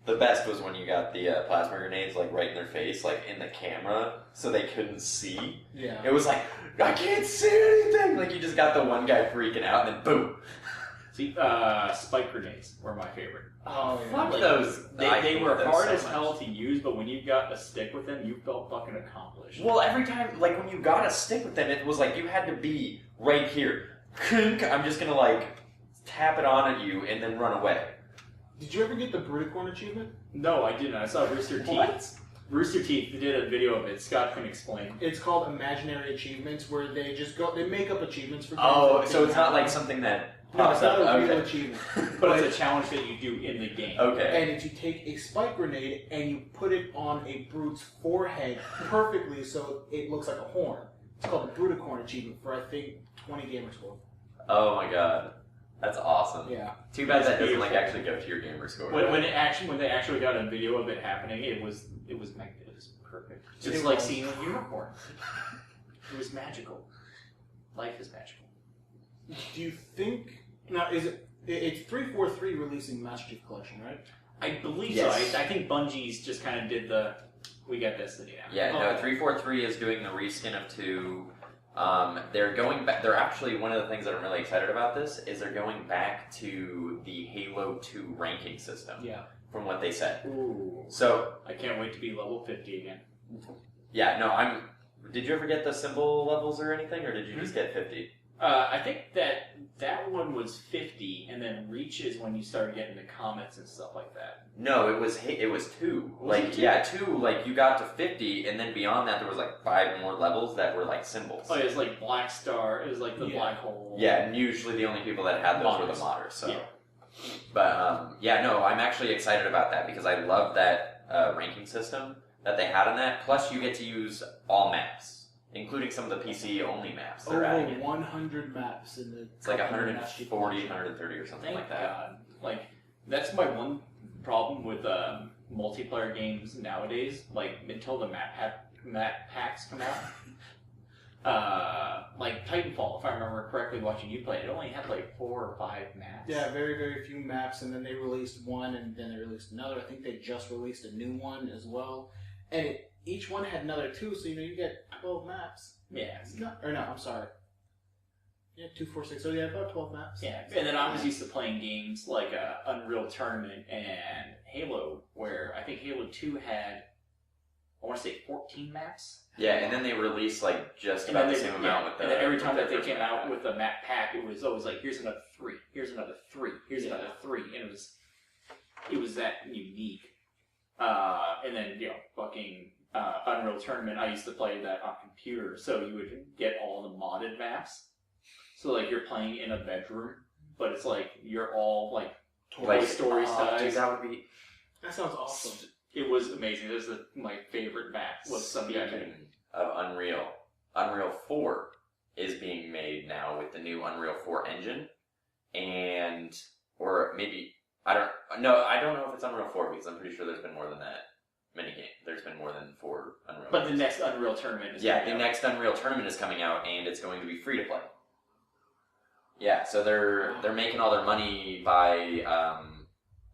The best was when you got the plasma grenades like right in their face, like in the camera, so they couldn't see. Yeah. It was like, I can't see anything! Like you just got the one guy freaking out and then boom! See, spike grenades were my favorite. Oh, yeah. Fuck like, those. They were those hard so as much. hell to use, but when you got a stick with them, you felt fucking accomplished. Well, every time, like when you got a stick with them, it was like you had to be right here. I'm just gonna like tap it on at you and then run away. Did you ever get the Bruticorn achievement? No, I didn't. I saw Rooster Teeth. What? Rooster Teeth did a video of it. Scott can explain. It's called Imaginary Achievements, where they just they make up achievements for games. Oh, so it's not like something that No, pops it's not up. a real Okay. achievement. But it's a challenge that you do in the game. Okay. And it's you take a spike grenade and you put it on a brute's forehead perfectly so it looks like a horn. It's called the Bruticorn achievement for, I think, 20 gamer score. Oh my god. That's awesome. Yeah. Too bad that doesn't like beautiful. actually go to your gamer score. When they actually got a video of it happening, it was perfect. Just like seeing a unicorn. It was magical. Life is magical. Do you think... Now, is it... It's 343 releasing Master Chief Collection, right? I believe Yes. so. I think Bungie's just kind of did the... We got Destiny now. Yeah, no, Oh. 343 is doing the reskin of 2. They're going back. They're actually one of the things that I'm really excited about. This is they're going back to the Halo 2 ranking system. Yeah. From what they said. Ooh. So I can't wait to be level 50 again. yeah, no, Did you ever get the symbol levels or anything, or did you just get 50? I think that one was 50, and then reach is when you started getting the comments and stuff like that. No, it was 2. Was like it 2? Yeah, 2. Like you got to 50, and then beyond that there was like 5 more levels that were like symbols. Oh, it was like Black Star. It was like the black hole. Yeah, and usually the only people that had those were the modders. So, yeah. But yeah, no, I'm actually excited about that because I love that ranking system that they had in that. Plus, you get to use all maps, including some of the PC only maps. They're adding Over in. 100 maps in the. It's like 140, 130 or something Thank like that. God. Like, that's my one problem with multiplayer games nowadays. Like, until the map packs come out. Like Titanfall, if I remember correctly, watching you play, it only had like 4 or 5 maps. Yeah, very, very few maps, and then they released one, and then they released another. I think they just released a new one as well, and each one had another 2, so you get 12 maps. Yeah. I'm sorry. Yeah, 2, 4, 6. So yeah, about 12 maps. Yeah, and then I was used to playing games like Unreal Tournament and Halo, where I think Halo 2 had, I want to say 14 maps. Yeah, and then they released like just about the same amount with the. And then every time that they came out with a map pack, it was always like, here's another 3, here's another 3, here's another 3, and it was that unique. And then fucking Unreal Tournament, I used to play that on computer, so you would get all the modded maps. So like you're playing in a bedroom, but it's like you're all like Toy Story size. Dude, that would be. That sounds awesome. It was amazing. It was my favorite map. Was some guy Speaking of Unreal 4 is being made now with the new Unreal 4 engine, or maybe I don't know if it's Unreal 4 because I'm pretty sure there's been more than that many games. There's been more than 4 Unreal. But the next Unreal Tournament is the next Unreal Tournament is coming out, and it's going to be free to play. Yeah, so they're making all their money by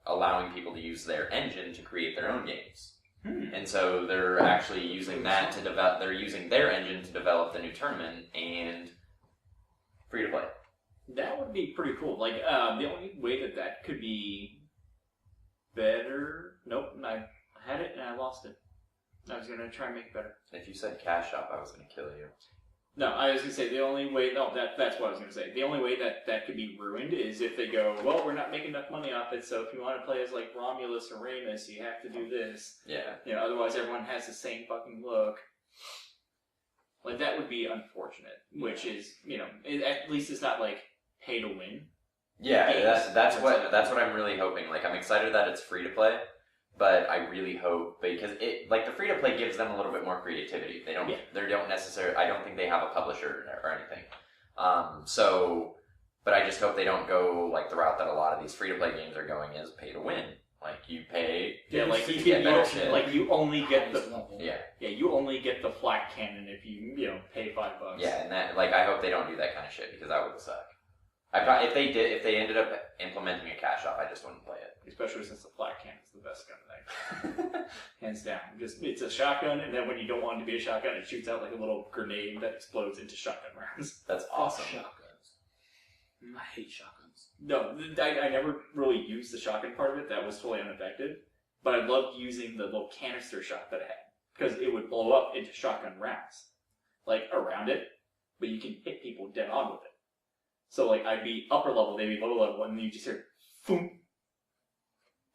allowing people to use their engine to create their own games. And so they're actually using that to develop. They're using their engine to develop the new tournament and free to play. That would be pretty cool. Like the only way that could be better. Nope, I had it and I lost it. I was gonna try and make it better. If you said cash shop, I was gonna kill you. No, I was gonna say the only way. No, that's what I was gonna say. The only way that could be ruined is if they go, well, we're not making enough money off it, so if you want to play as like Romulus or Remus, you have to do this. Yeah. Otherwise everyone has the same fucking look. Like that would be unfortunate. Which is, at least it's not like pay to win. Yeah, that's what I'm really hoping. Like I'm excited that it's free to play. But I really hope, because the free to play gives them a little bit more creativity. They don't necessarily. I don't think they have a publisher or anything. But I just hope they don't go like the route that a lot of these free to play games are going is pay to win. Like you pay, like you get better shit. Like you only get the you only get the flak cannon if you pay $5. Yeah, and that I hope they don't do that kind of shit because that would suck. If they ended up implementing a cash shop, I just wouldn't play it. Especially since the flak cannon is the best gun thing. Hands down. It's a shotgun, and then when you don't want it to be a shotgun, it shoots out like a little grenade that explodes into shotgun rounds. That's awesome. Shotguns. I hate shotguns. No, I never really used the shotgun part of it. That was totally ineffective. But I loved using the little canister shot that it had. Because it would blow up into shotgun rounds. Like, around it. But you can hit people dead on with it. So, like, I'd be upper level, they'd be lower level, and you just hear, boom,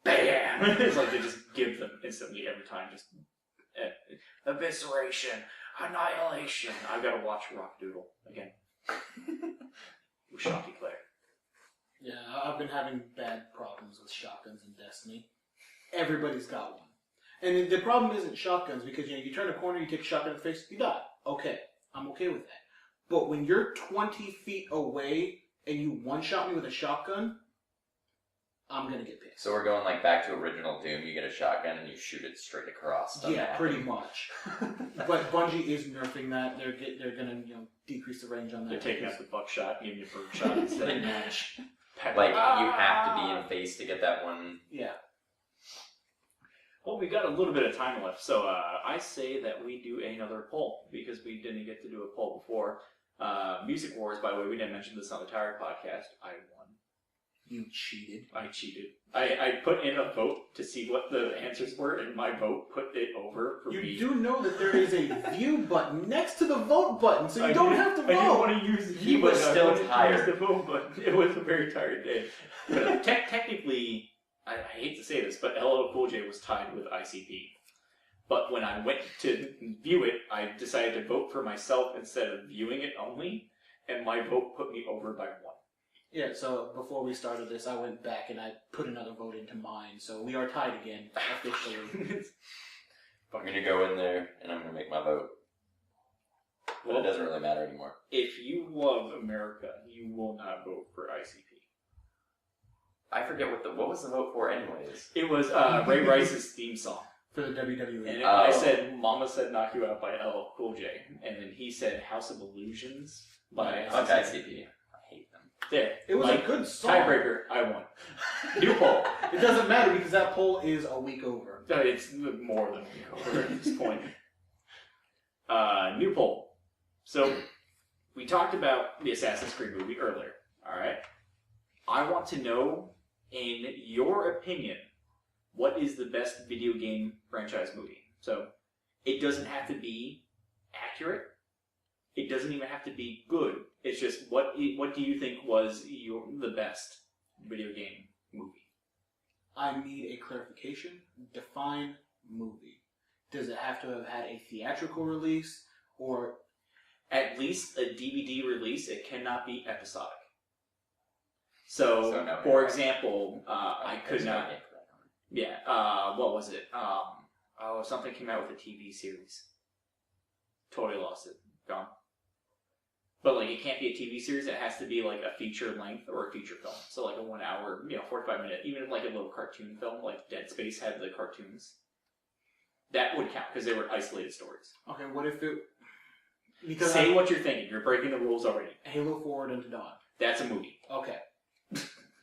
bam! It's like they just give them instantly every time. Just evisceration, annihilation. I've got to watch Rock Doodle again. With Shocky Claire. Yeah, I've been having bad problems with shotguns in Destiny. Everybody's got one. And the problem isn't shotguns, because you turn a corner, you take a shotgun in the face, you die. Okay, I'm okay with that. But when you're 20 feet away and you one-shot me with a shotgun, I'm going to get pissed. So we're going back to original Doom. You get a shotgun and you shoot it straight across. Yeah, pretty much. But Bungie is nerfing that. They're going to decrease the range on that. They're taking out the buckshot and giving you birdshot instead of match. You have to be in face to get that one. Yeah. Well, we got a little bit of time left, so I say that we do another poll, because we didn't get to do a poll before. Music Wars, by the way, we didn't mention this on the Tired podcast. I won. You cheated. I cheated. I put in a vote to see what the answers were, and my vote put it over for me. You do know that there is a view button next to the vote button, so you don't have to vote. I didn't want to use the He was still tired. The vote button. It was a very tired day. But technically, I hate to say this, but LL Cool J was tied with ICP. But when I went to view it, I decided to vote for myself instead of viewing it only, and my vote put me over by 1. Yeah, so before we started this, I went back and I put another vote into mine, so we are tied again, officially. I'm going to go in there, and I'm going to make my vote. But it doesn't really matter anymore. If you love America, you will not vote for ICP. I forget what was the vote for anyways? It was Ray Rice's theme song. For the WWE. And I said, Mama Said Knock You Out by LL Cool J. And then he said House of Illusions by ICP. I hate them. There. It was a good song. Tiebreaker, I won. New poll. It doesn't matter because that poll is a week over. It's more than a week over at this point. New poll. So, we talked about the Assassin's Creed movie earlier. Alright? I want to know, in your opinion, what is the best video game franchise movie? So, it doesn't have to be accurate. It doesn't even have to be good. It's just, what do you think was the best video game movie? I need a clarification. Define movie. Does it have to have had a theatrical release, or... At least a DVD release. It cannot be episodic. So no, for example, I could not... No, Yeah, what was it? Something came out with a TV series. Totally lost it. Gone. But, like, it can't be a TV series. It has to be, like, a feature length or a feature film. So, like, a 1 hour, 45 minute, even like a little cartoon film, like Dead Space had the cartoons. That would count, because they were isolated stories. Okay, what if it... Because say what you're thinking. You're breaking the rules already. Halo Forward Unto Dawn. That's a movie. Okay.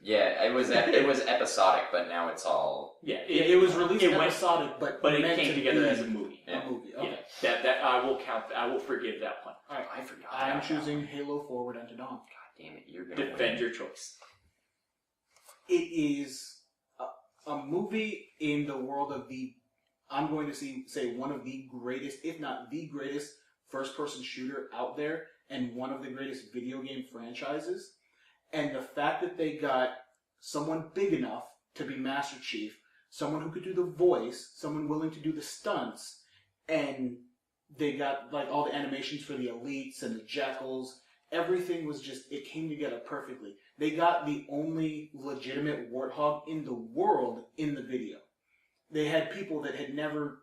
Yeah, it was episodic, but now it's all... Yeah, It was released episodic, but it came together as a movie. Yeah. A movie, okay. Yeah, that I will count. I will forgive that one. Alright, I forgot. I'm choosing Halo Forward Unto Dawn. God damn it, you're gonna Defend win. your choice. It is a movie in the world of I'm going to say one of the greatest, if not the greatest, first-person shooter out there, and one of the greatest video game franchises. And the fact that they got someone big enough to be Master Chief, someone who could do the voice, someone willing to do the stunts, and they got like all the animations for the elites and the jackals. Everything was just, it came together perfectly. They got the only legitimate warthog in the world in the video. They had people that had never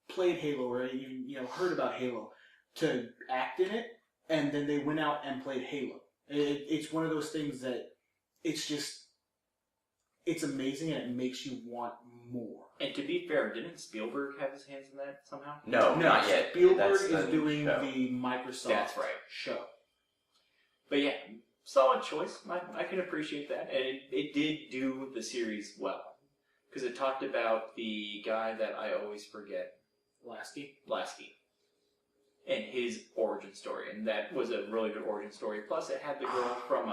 played Halo or even heard about Halo to act in it, and then they went out and played Halo. It's one of those things that it's amazing and it makes you want more. And to be fair, didn't Spielberg have his hands in that somehow? No, not yet. Spielberg That's is doing show. the Microsoft That's right. show. But yeah, solid choice. I can appreciate that. And it did do the series well. Because it talked about the guy that I always forget. Lasky. And his origin story. And that was a really good origin story. Plus it had the girl from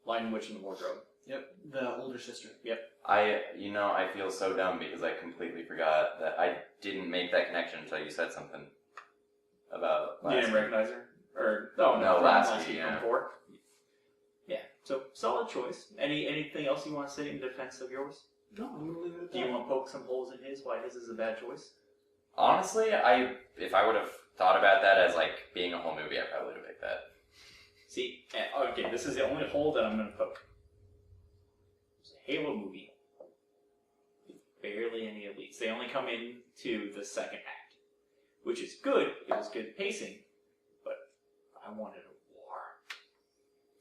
Lion, Witch, and the Wardrobe. Yep, the older sister. Yep. I feel so dumb because I completely forgot that I didn't make that connection until you said something about You didn't recognize her? No, Lasky, yeah. From 4. Yeah, so solid choice. Anything else you want to say in defense of yours? No, I'm going to leave it at that. Do you want to poke some holes in his? Why his is a bad choice? Honestly, if I would have thought about that as like being a whole movie, I probably would have picked that. See, okay, this is the only hole that I'm going to poke. It's a Halo movie. Barely any elites. They only come into the second act, which is good. It was good pacing, but I wanted a war.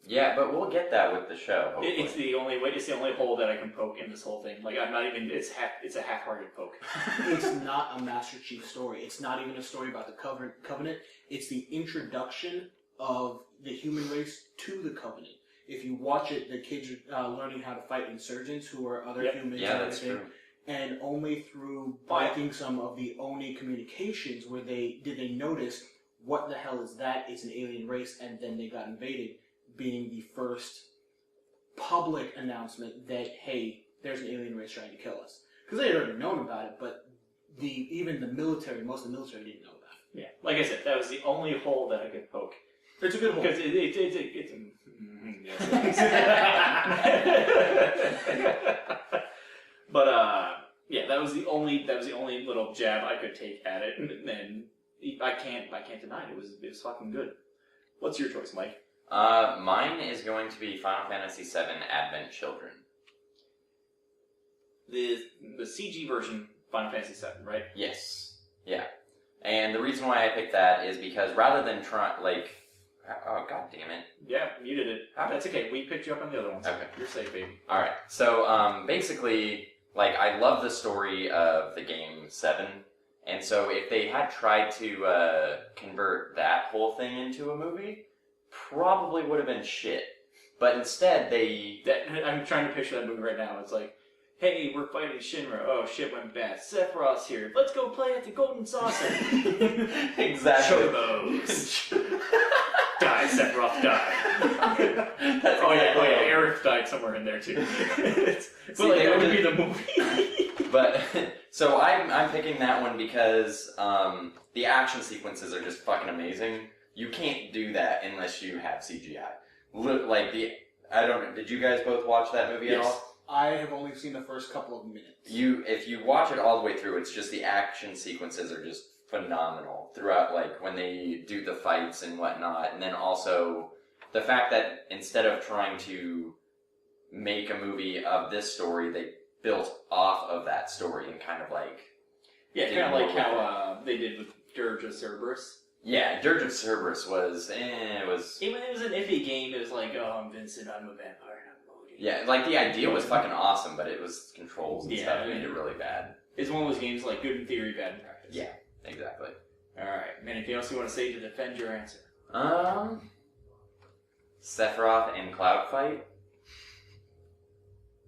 Yeah, but we'll get that with the show. Hopefully. It's the only way. It's the only hole that I can poke in this whole thing. Like I'm not even. It's a half-hearted poke. It's not a Master Chief story. It's not even a story about the Covenant. It's the introduction of the human race to the Covenant. If you watch it, the kids are learning how to fight insurgents who are other humans. Yeah, and that's everything. true. and only through breaking some of the Oni communications did they notice what the hell is that? It's an alien race, and then they got invaded, being the first public announcement that, hey, there's an alien race trying to kill us. Because they had already known about it, but even the military, most of the military didn't know about it. Yeah, like I said, that was the only hole that I could poke. It's a good hole. Because it's but yeah, that was the only little jab I could take at it, and I can't deny it. It was fucking good. What's your choice, Mike? Mine is going to be Final Fantasy VII Advent Children. The CG version, Final Fantasy VII, right? Yes. Yeah. And the reason why I picked that is because rather than oh, god damn it. Yeah, you did it. That's okay. We picked you up on the other ones. Okay. You're safe, baby. Alright. So, basically, I love the story of the game 7. And so if they had tried to convert that whole thing into a movie, probably would have been shit. But instead, I'm trying to picture that movie right now. It's like, hey, we're fighting Shinra. Oh, shit went bad. Sephiroth's here. Let's go play at the Golden Saucer. Exactly. Chobos. Die, Sephiroth, die. Oh yeah, Aerith died somewhere in there too. But that would be the movie. But, so I'm picking that one because the action sequences are just fucking amazing. You can't do that unless you have CGI. I don't know, did you guys both watch that movie at all? I have only seen the first couple of minutes. If you watch it all the way through, it's just the action sequences are just phenomenal throughout, when they do the fights and whatnot, and then also the fact that instead of trying to make a movie of this story, they built off of that story and kind of yeah, kind of like how they did with Dirge of Cerberus. Yeah, Dirge of Cerberus was it was an iffy game. It was like, oh, I'm Vincent, I'm a vampire, and I'm Odin. Yeah, the idea was fucking awesome, but it was controls and stuff that made it really bad. It's one of those games good in theory, bad in practice. Yeah, exactly. Alright, man, anything else you want to say to defend your answer? Sephiroth and Cloud fight?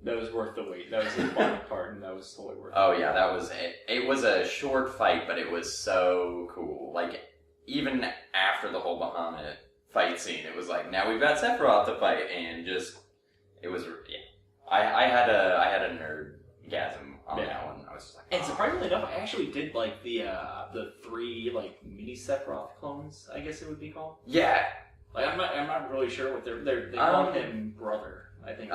That was worth the wait. That was the fun part, and that was totally worth it. Oh yeah, that was it. It was a short fight, but it was so cool. Even after the whole Bahamut fight scene, it was now we've got Sephiroth to fight, and it was, yeah. I had a nerdgasm on that one. I was just and surprisingly enough, I actually did the 3 mini Sephiroth clones, I guess it would be called. Yeah. I'm not really sure what they called him brother. I think.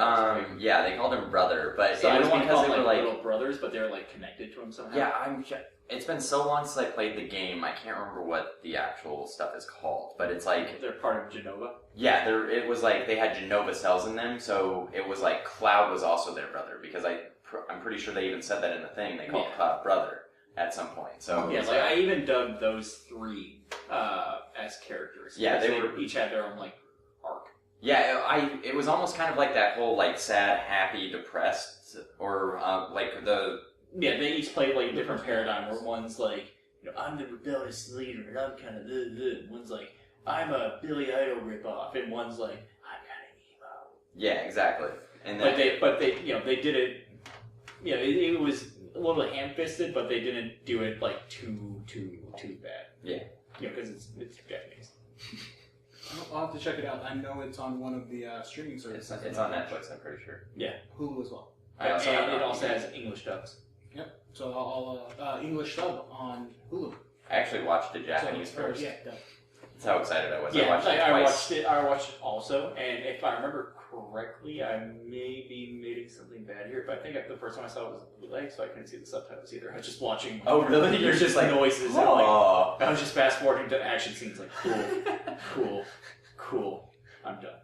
Yeah, they called him brother, but so it was because they were little brothers, but they're connected to him somehow. Yeah, it's been so long since I played the game, I can't remember what the actual stuff is called, but it's they're part of Genova. Yeah, it was they had Genova cells in them, so it was Cloud was also their brother, because I'm pretty sure they even said that in the thing. They called Cloud brother at some point. So yeah, I even dubbed those 3 as characters. Yeah, they each had their own arc. Yeah, it was almost kind of that whole sad, happy, depressed, or Yeah, they each played a different paradigm. Where one's I'm the rebellious leader, and I'm kind of one's I'm a Billy Idol ripoff, and one's I'm kind of emo. Yeah, exactly. And then, but they they did it. It was a little ham-fisted, but they didn't do it too bad. Yeah. Because it's Japanese. I'll have to check it out. I know it's on one of the streaming services. It's on Netflix, I'm pretty sure. Yeah. Hulu as well. And it also has English dubs. Yep. So I'll English sub on Hulu. I actually watched the Japanese first. Yeah. That's how excited I was. Yeah, I watched it twice. I watched it also, and if I remember correctly, I may be admitting something bad here, but I think the first time I saw it was bootleg, so I couldn't see the subtitles either. I was just watching. Oh, really? There's just noises. Oh. And I was just fast forwarding to action scenes. Cool. I'm done.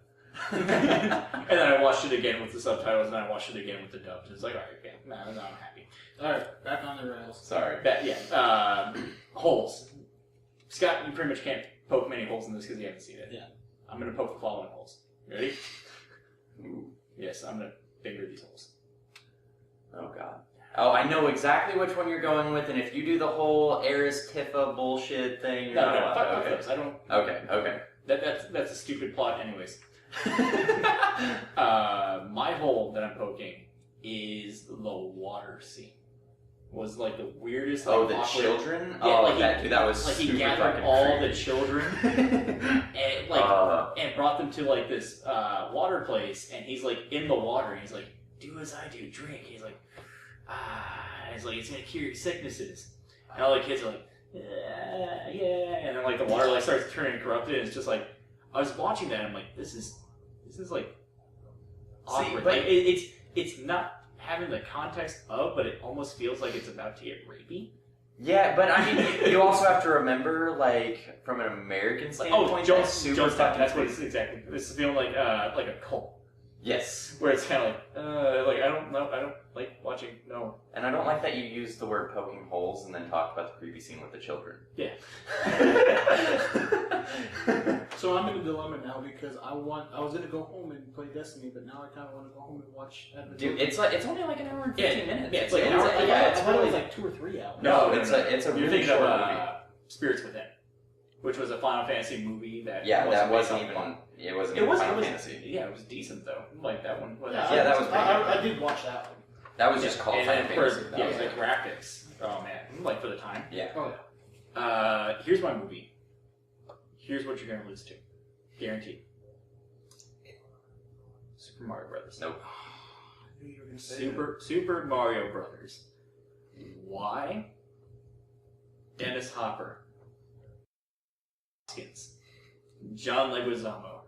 And then I watched it again with the subtitles, and I watched it again with the dubs. It's alright, okay, now I'm happy. Alright, back on the rails. Sorry. Holes. Scott, you pretty much can't poke many holes in this because you haven't seen it. Yeah. I'm going to poke the following holes. Ready? Ooh. Yes, I'm going to finger these holes. Oh, God. Oh, I know exactly which one you're going with, and if you do the whole Eris Tifa bullshit thing, you're not fuck those. I don't... Okay. That's a stupid plot anyways. My hole that I'm poking is the water scene. was like the weirdest. Oh, like, the awkward... children. Yeah, oh, like that was like super he gathered fucking all creepy. the children and and brought them to like this water place, and he's like in the water, and he's like, "Do as I do, drink." He's like, and he's like, "It's gonna cure your sicknesses." And all the kids are like, "Yeah," and then like the water like starts turning corrupted, and it's just like I was watching that, and I'm like, "This is like awkward." See, but like it's not having the context of, but it almost feels like it's about to get rapey. Yeah, but I mean, you also have to remember, like, from an American standpoint, Jones, that's super Jones, fucking that's what creepy. it's exactly. This is feeling like a cult, Yes. where it's kind of like I don't know, I don't like watching. No. And I don't like that you used the word poking holes and then talked about the creepy scene with the children. Yeah. So I'm in a dilemma now because I was gonna go home and play Destiny, but now I kind of want to go home and watch. Dude, it's only like an hour and 15 minutes. Yeah, it's like an It's- hour. yeah, I it's thought it was really... like 2 or 3 hours. No, it's a You're really thinking short of movie. Spirits Within, which was a Final Fantasy movie that Yeah, that based wasn't on- even... It wasn't It even was Final Fantasy. Yeah, it was decent though. Like that one. Was Yeah, that was pretty good. I did watch that one. That was just called and Final then Fantasy. for, That yeah, was the it. graphics. Oh man, like for the time. Yeah. Oh yeah. Here's my movie. Here's what you're gonna lose to, guaranteed. Super Mario Brothers. Nope. I knew you were gonna say Super Mario Brothers. Why? Dennis Hopper. Skins. John Leguizamo.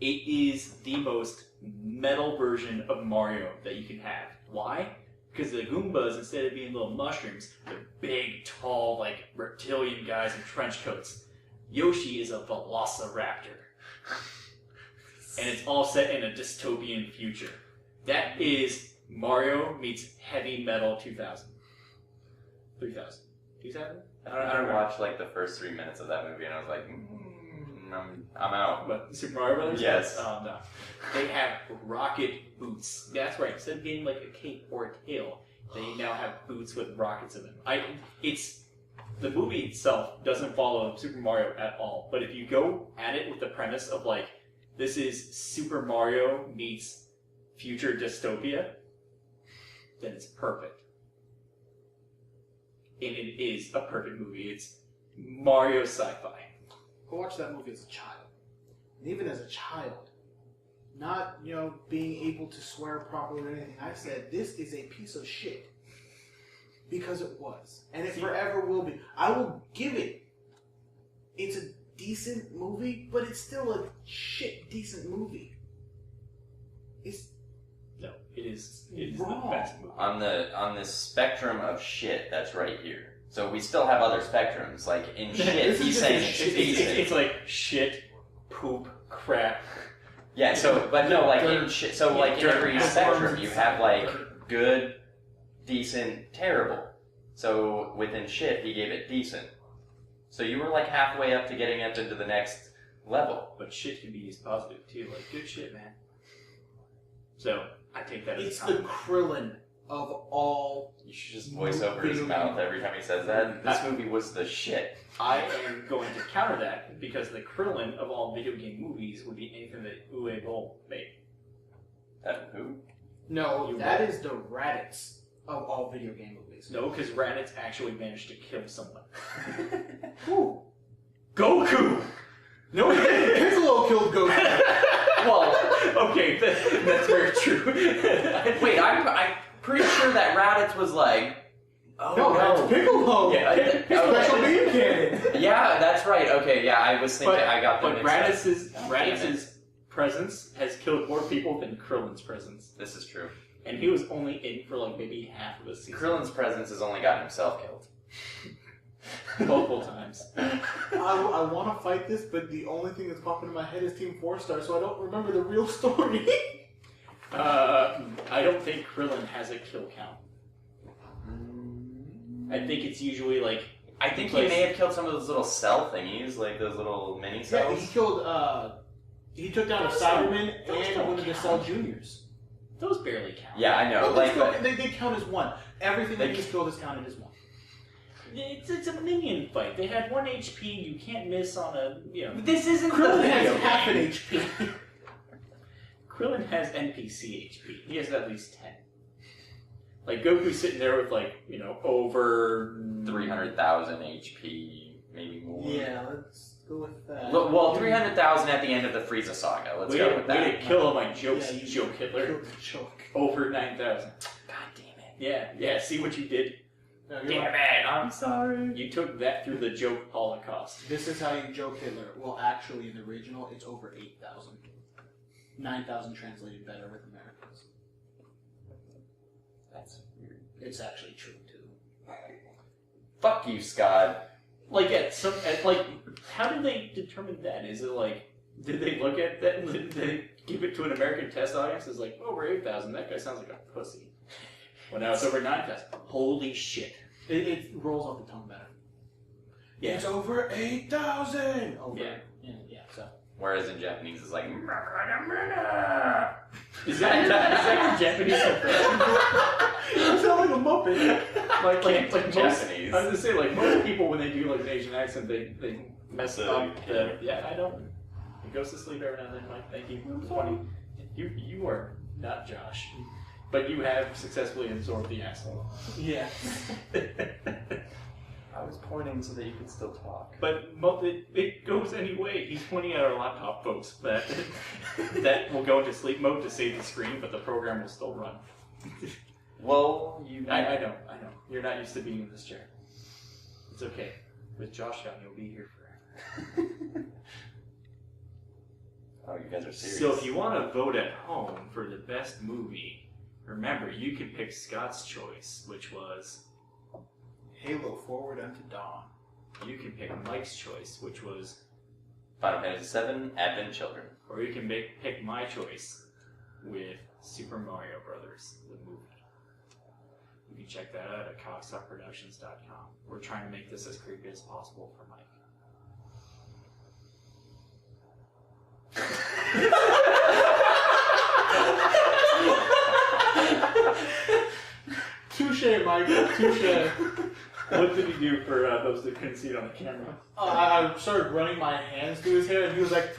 It is the most metal version of Mario that you can have. Why? Because the Goombas, instead of being little mushrooms, they're big, tall, like reptilian guys in trench coats. Yoshi is a velociraptor. And it's all set in a dystopian future. That is Mario meets heavy metal 2000. 3000. 2000? I don't watch like the first 3 minutes of that movie and I was like, I'm out. But Super Mario Brothers? Yes. Oh, no. They have rocket boots. That's right. Instead of getting like a cape or a tail, they now have boots with rockets in them. The movie itself doesn't follow Super Mario at all. But if you go at it with the premise of like, this is Super Mario meets future dystopia, then it's perfect. And it is a perfect movie. It's Mario sci-fi. I watched that movie as a child, and even as a child, not being able to swear properly or anything, I said this is a piece of shit because it was, and it forever will be. I will give it. It's a decent movie, but it's still a shit decent movie. No, it is the wrong. best movie. On the spectrum of shit, that's right here. So we still have other spectrums. Like in shit, This is he's just saying a it's shit- decent. It's like shit, poop, crap. Yeah, so, but no, like in shit, so like in every dirt, spectrum worms, you have like good, decent, terrible. So within shit, he gave it decent. So you were like halfway up to getting up into the next level. But shit can be used positive too. Like, good shit, man. So, I take that as It's a the compliment. Krillin of all. You should just voice over his mouth every time he says that. This movie was the shit. I am going to counter that because the Krillin of all video game movies would be anything that Uwe Boll made. Who? No, You that will. is the Raditz of all video game movies. No, because Raditz actually managed to kill someone. Who? Goku! No, he didn't. Piccolo killed Goku. Well, Okay, that's very true. wait, I'm pretty sure that Raditz was like, oh No, that's Piccolo. Yeah, okay. Special beam cannon. Yeah, that's right. Okay, yeah, I was thinking I got them But mixed up. Raditz's presence has killed more people than Krillin's presence. This is true. And he was only in for like maybe half of a season. Krillin's presence has only gotten himself killed. Multiple times. I want to fight this, but the only thing that's popping in my head is Team 4-Star, so I don't remember the real story. I don't think Krillin has a kill count. I think it's usually like... I think he may have killed some of those little cell thingies, like those little mini Yeah, cells. he killed, he took down a Those Cyberman don't and one of the Cell count. Juniors. Those barely count. Yeah, I know. No, Like, but they count as one. Everything They- that he's killed is counted as one. It's a minion fight. They had 1 HP. You can't miss on a... this isn't Krillin the has video half an game. HP. Krillin has NPC HP. He has at least 10. Like Goku's sitting there with over 300,000 HP, maybe more. Yeah, let's go with that. Well, 300,000 at the end of the Frieza saga. Let's go with that. Way to kill all my jokes, you joke Hitler. killed the joke. Over 9,000. God damn it. Yeah. See what you did. No, Damn it! I'm sorry. You took that through the joke holocaust. This is how you joke Hitler. Well, actually, in the original, it's over 8,000. 9,000 translated better with Americans. That's weird. It's actually true too. Fuck you, Scott. How did they determine that? Is it did they look at that and did they give it to an American test audience? It's over 8,000. That guy sounds like a pussy. Well, now it's over 9,000. Holy shit! It rolls off the tongue better. Yeah. It's over 8,000. Yeah. Yeah. So. Whereas in Japanese, it's like. Is that your Japanese impression? You sound like a Muppet. Like most, Japanese. I was gonna say, most people when they do an Asian accent, they mess up. I don't. It goes to sleep every now and then. Mike, thank you. It was funny. You are not Josh, but you have successfully absorbed the asshole. Yeah. I was pointing so that you could still talk. But it goes anyway. He's pointing at our laptop, folks. That will go into sleep mode to save the screen, but the program will still run. Well, I know. You're not used to being in this chair. It's okay. With Josh gone, you'll be here forever. Oh, you guys are serious. So if you want to vote at home for the best movie, remember you can pick Scott's choice, which was Halo Forward Unto Dawn. you can pick Mike's choice, which was, Final Fantasy VII Advent Children. or you can pick my choice with Super Mario Brothers, the movie. You can check that out at cockstockproductions.com. We're trying to make this as creepy as possible for Mike. Touche, Michael. Touche. What did he do for those that couldn't see it on the camera? I started running my hands through his hair, and he was like,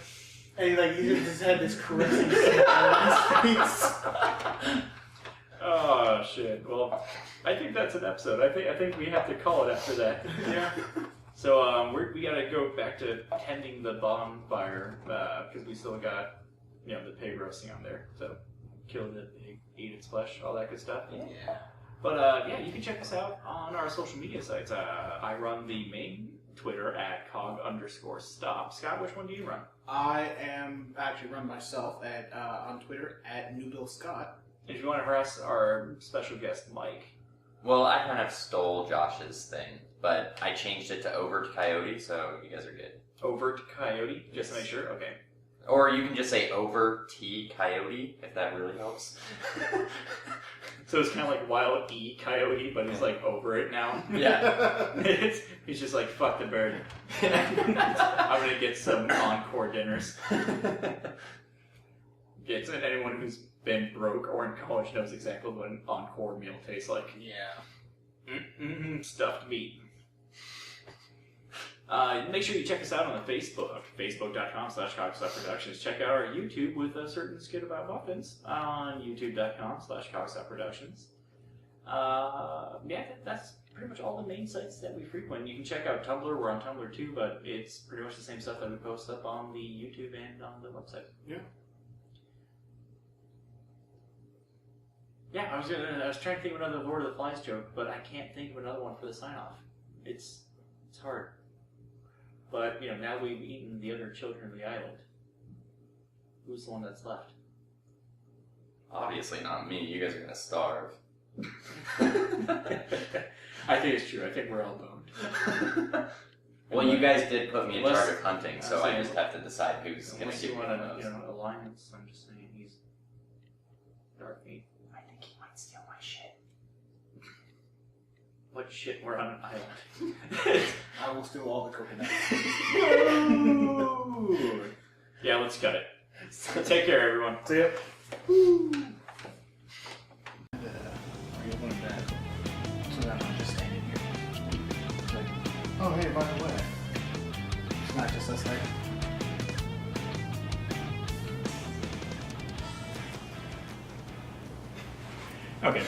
he just had this caressing smile on his face. Oh shit! Well, I think that's an episode. I think we have to call it after that. Yeah. So we gotta go back to tending the bonfire because we still got the pig roasting on there. So kill the pig, eat its flesh, all that good stuff. Yeah. But you can check us out on our social media sites. I run the main Twitter at cog_stop. Scott, which one do you run? I am actually run myself at on Twitter at NewBillScott. If you want to harass our special guest, Mike. Well, I kind of stole Josh's thing, but I changed it to Overt Coyote, so you guys are good. Overt Coyote, just to make sure? Okay. Or you can just say Over T Coyote, if that really helps. So it's kind of like Wild E Coyote, but he's over it now. Yeah. He's just like, fuck the bird. I'm going to get some encore dinners. Anyone who's been broke or in college knows exactly what an encore meal tastes like. Yeah. Stuffed meat. Make sure you check us out on the Facebook, facebook.com/cockstopproductions. Check out our YouTube with a certain skit about muffins on youtube.com/cockstopproductions. That's pretty much all the main sites that we frequent. You can check out Tumblr. We're on Tumblr too, but it's pretty much the same stuff that we post up on the YouTube and on the website. Yeah. Yeah, I was trying to think of another Lord of the Flies joke, but I can't think of another one for the sign-off. It's hard. But, now we've eaten the other children of the island. Who's the one that's left? Obviously not me. You guys are gonna starve. I think it's true. I think we're all boned. Well, you guys did put me in Unless- charge of hunting, so I just have to decide who's gonna Unless give you me want one of those. an alliance, I'm just saying he's dark meat. I think he might steal my shit. What shit? We're on an island. I will steal all the coconuts. No! Yeah, let's cut it. Take care, everyone. See ya. Are you one of that? So then I'm just standing here. It's like, oh hey, by the way, it's not just us like. Okay.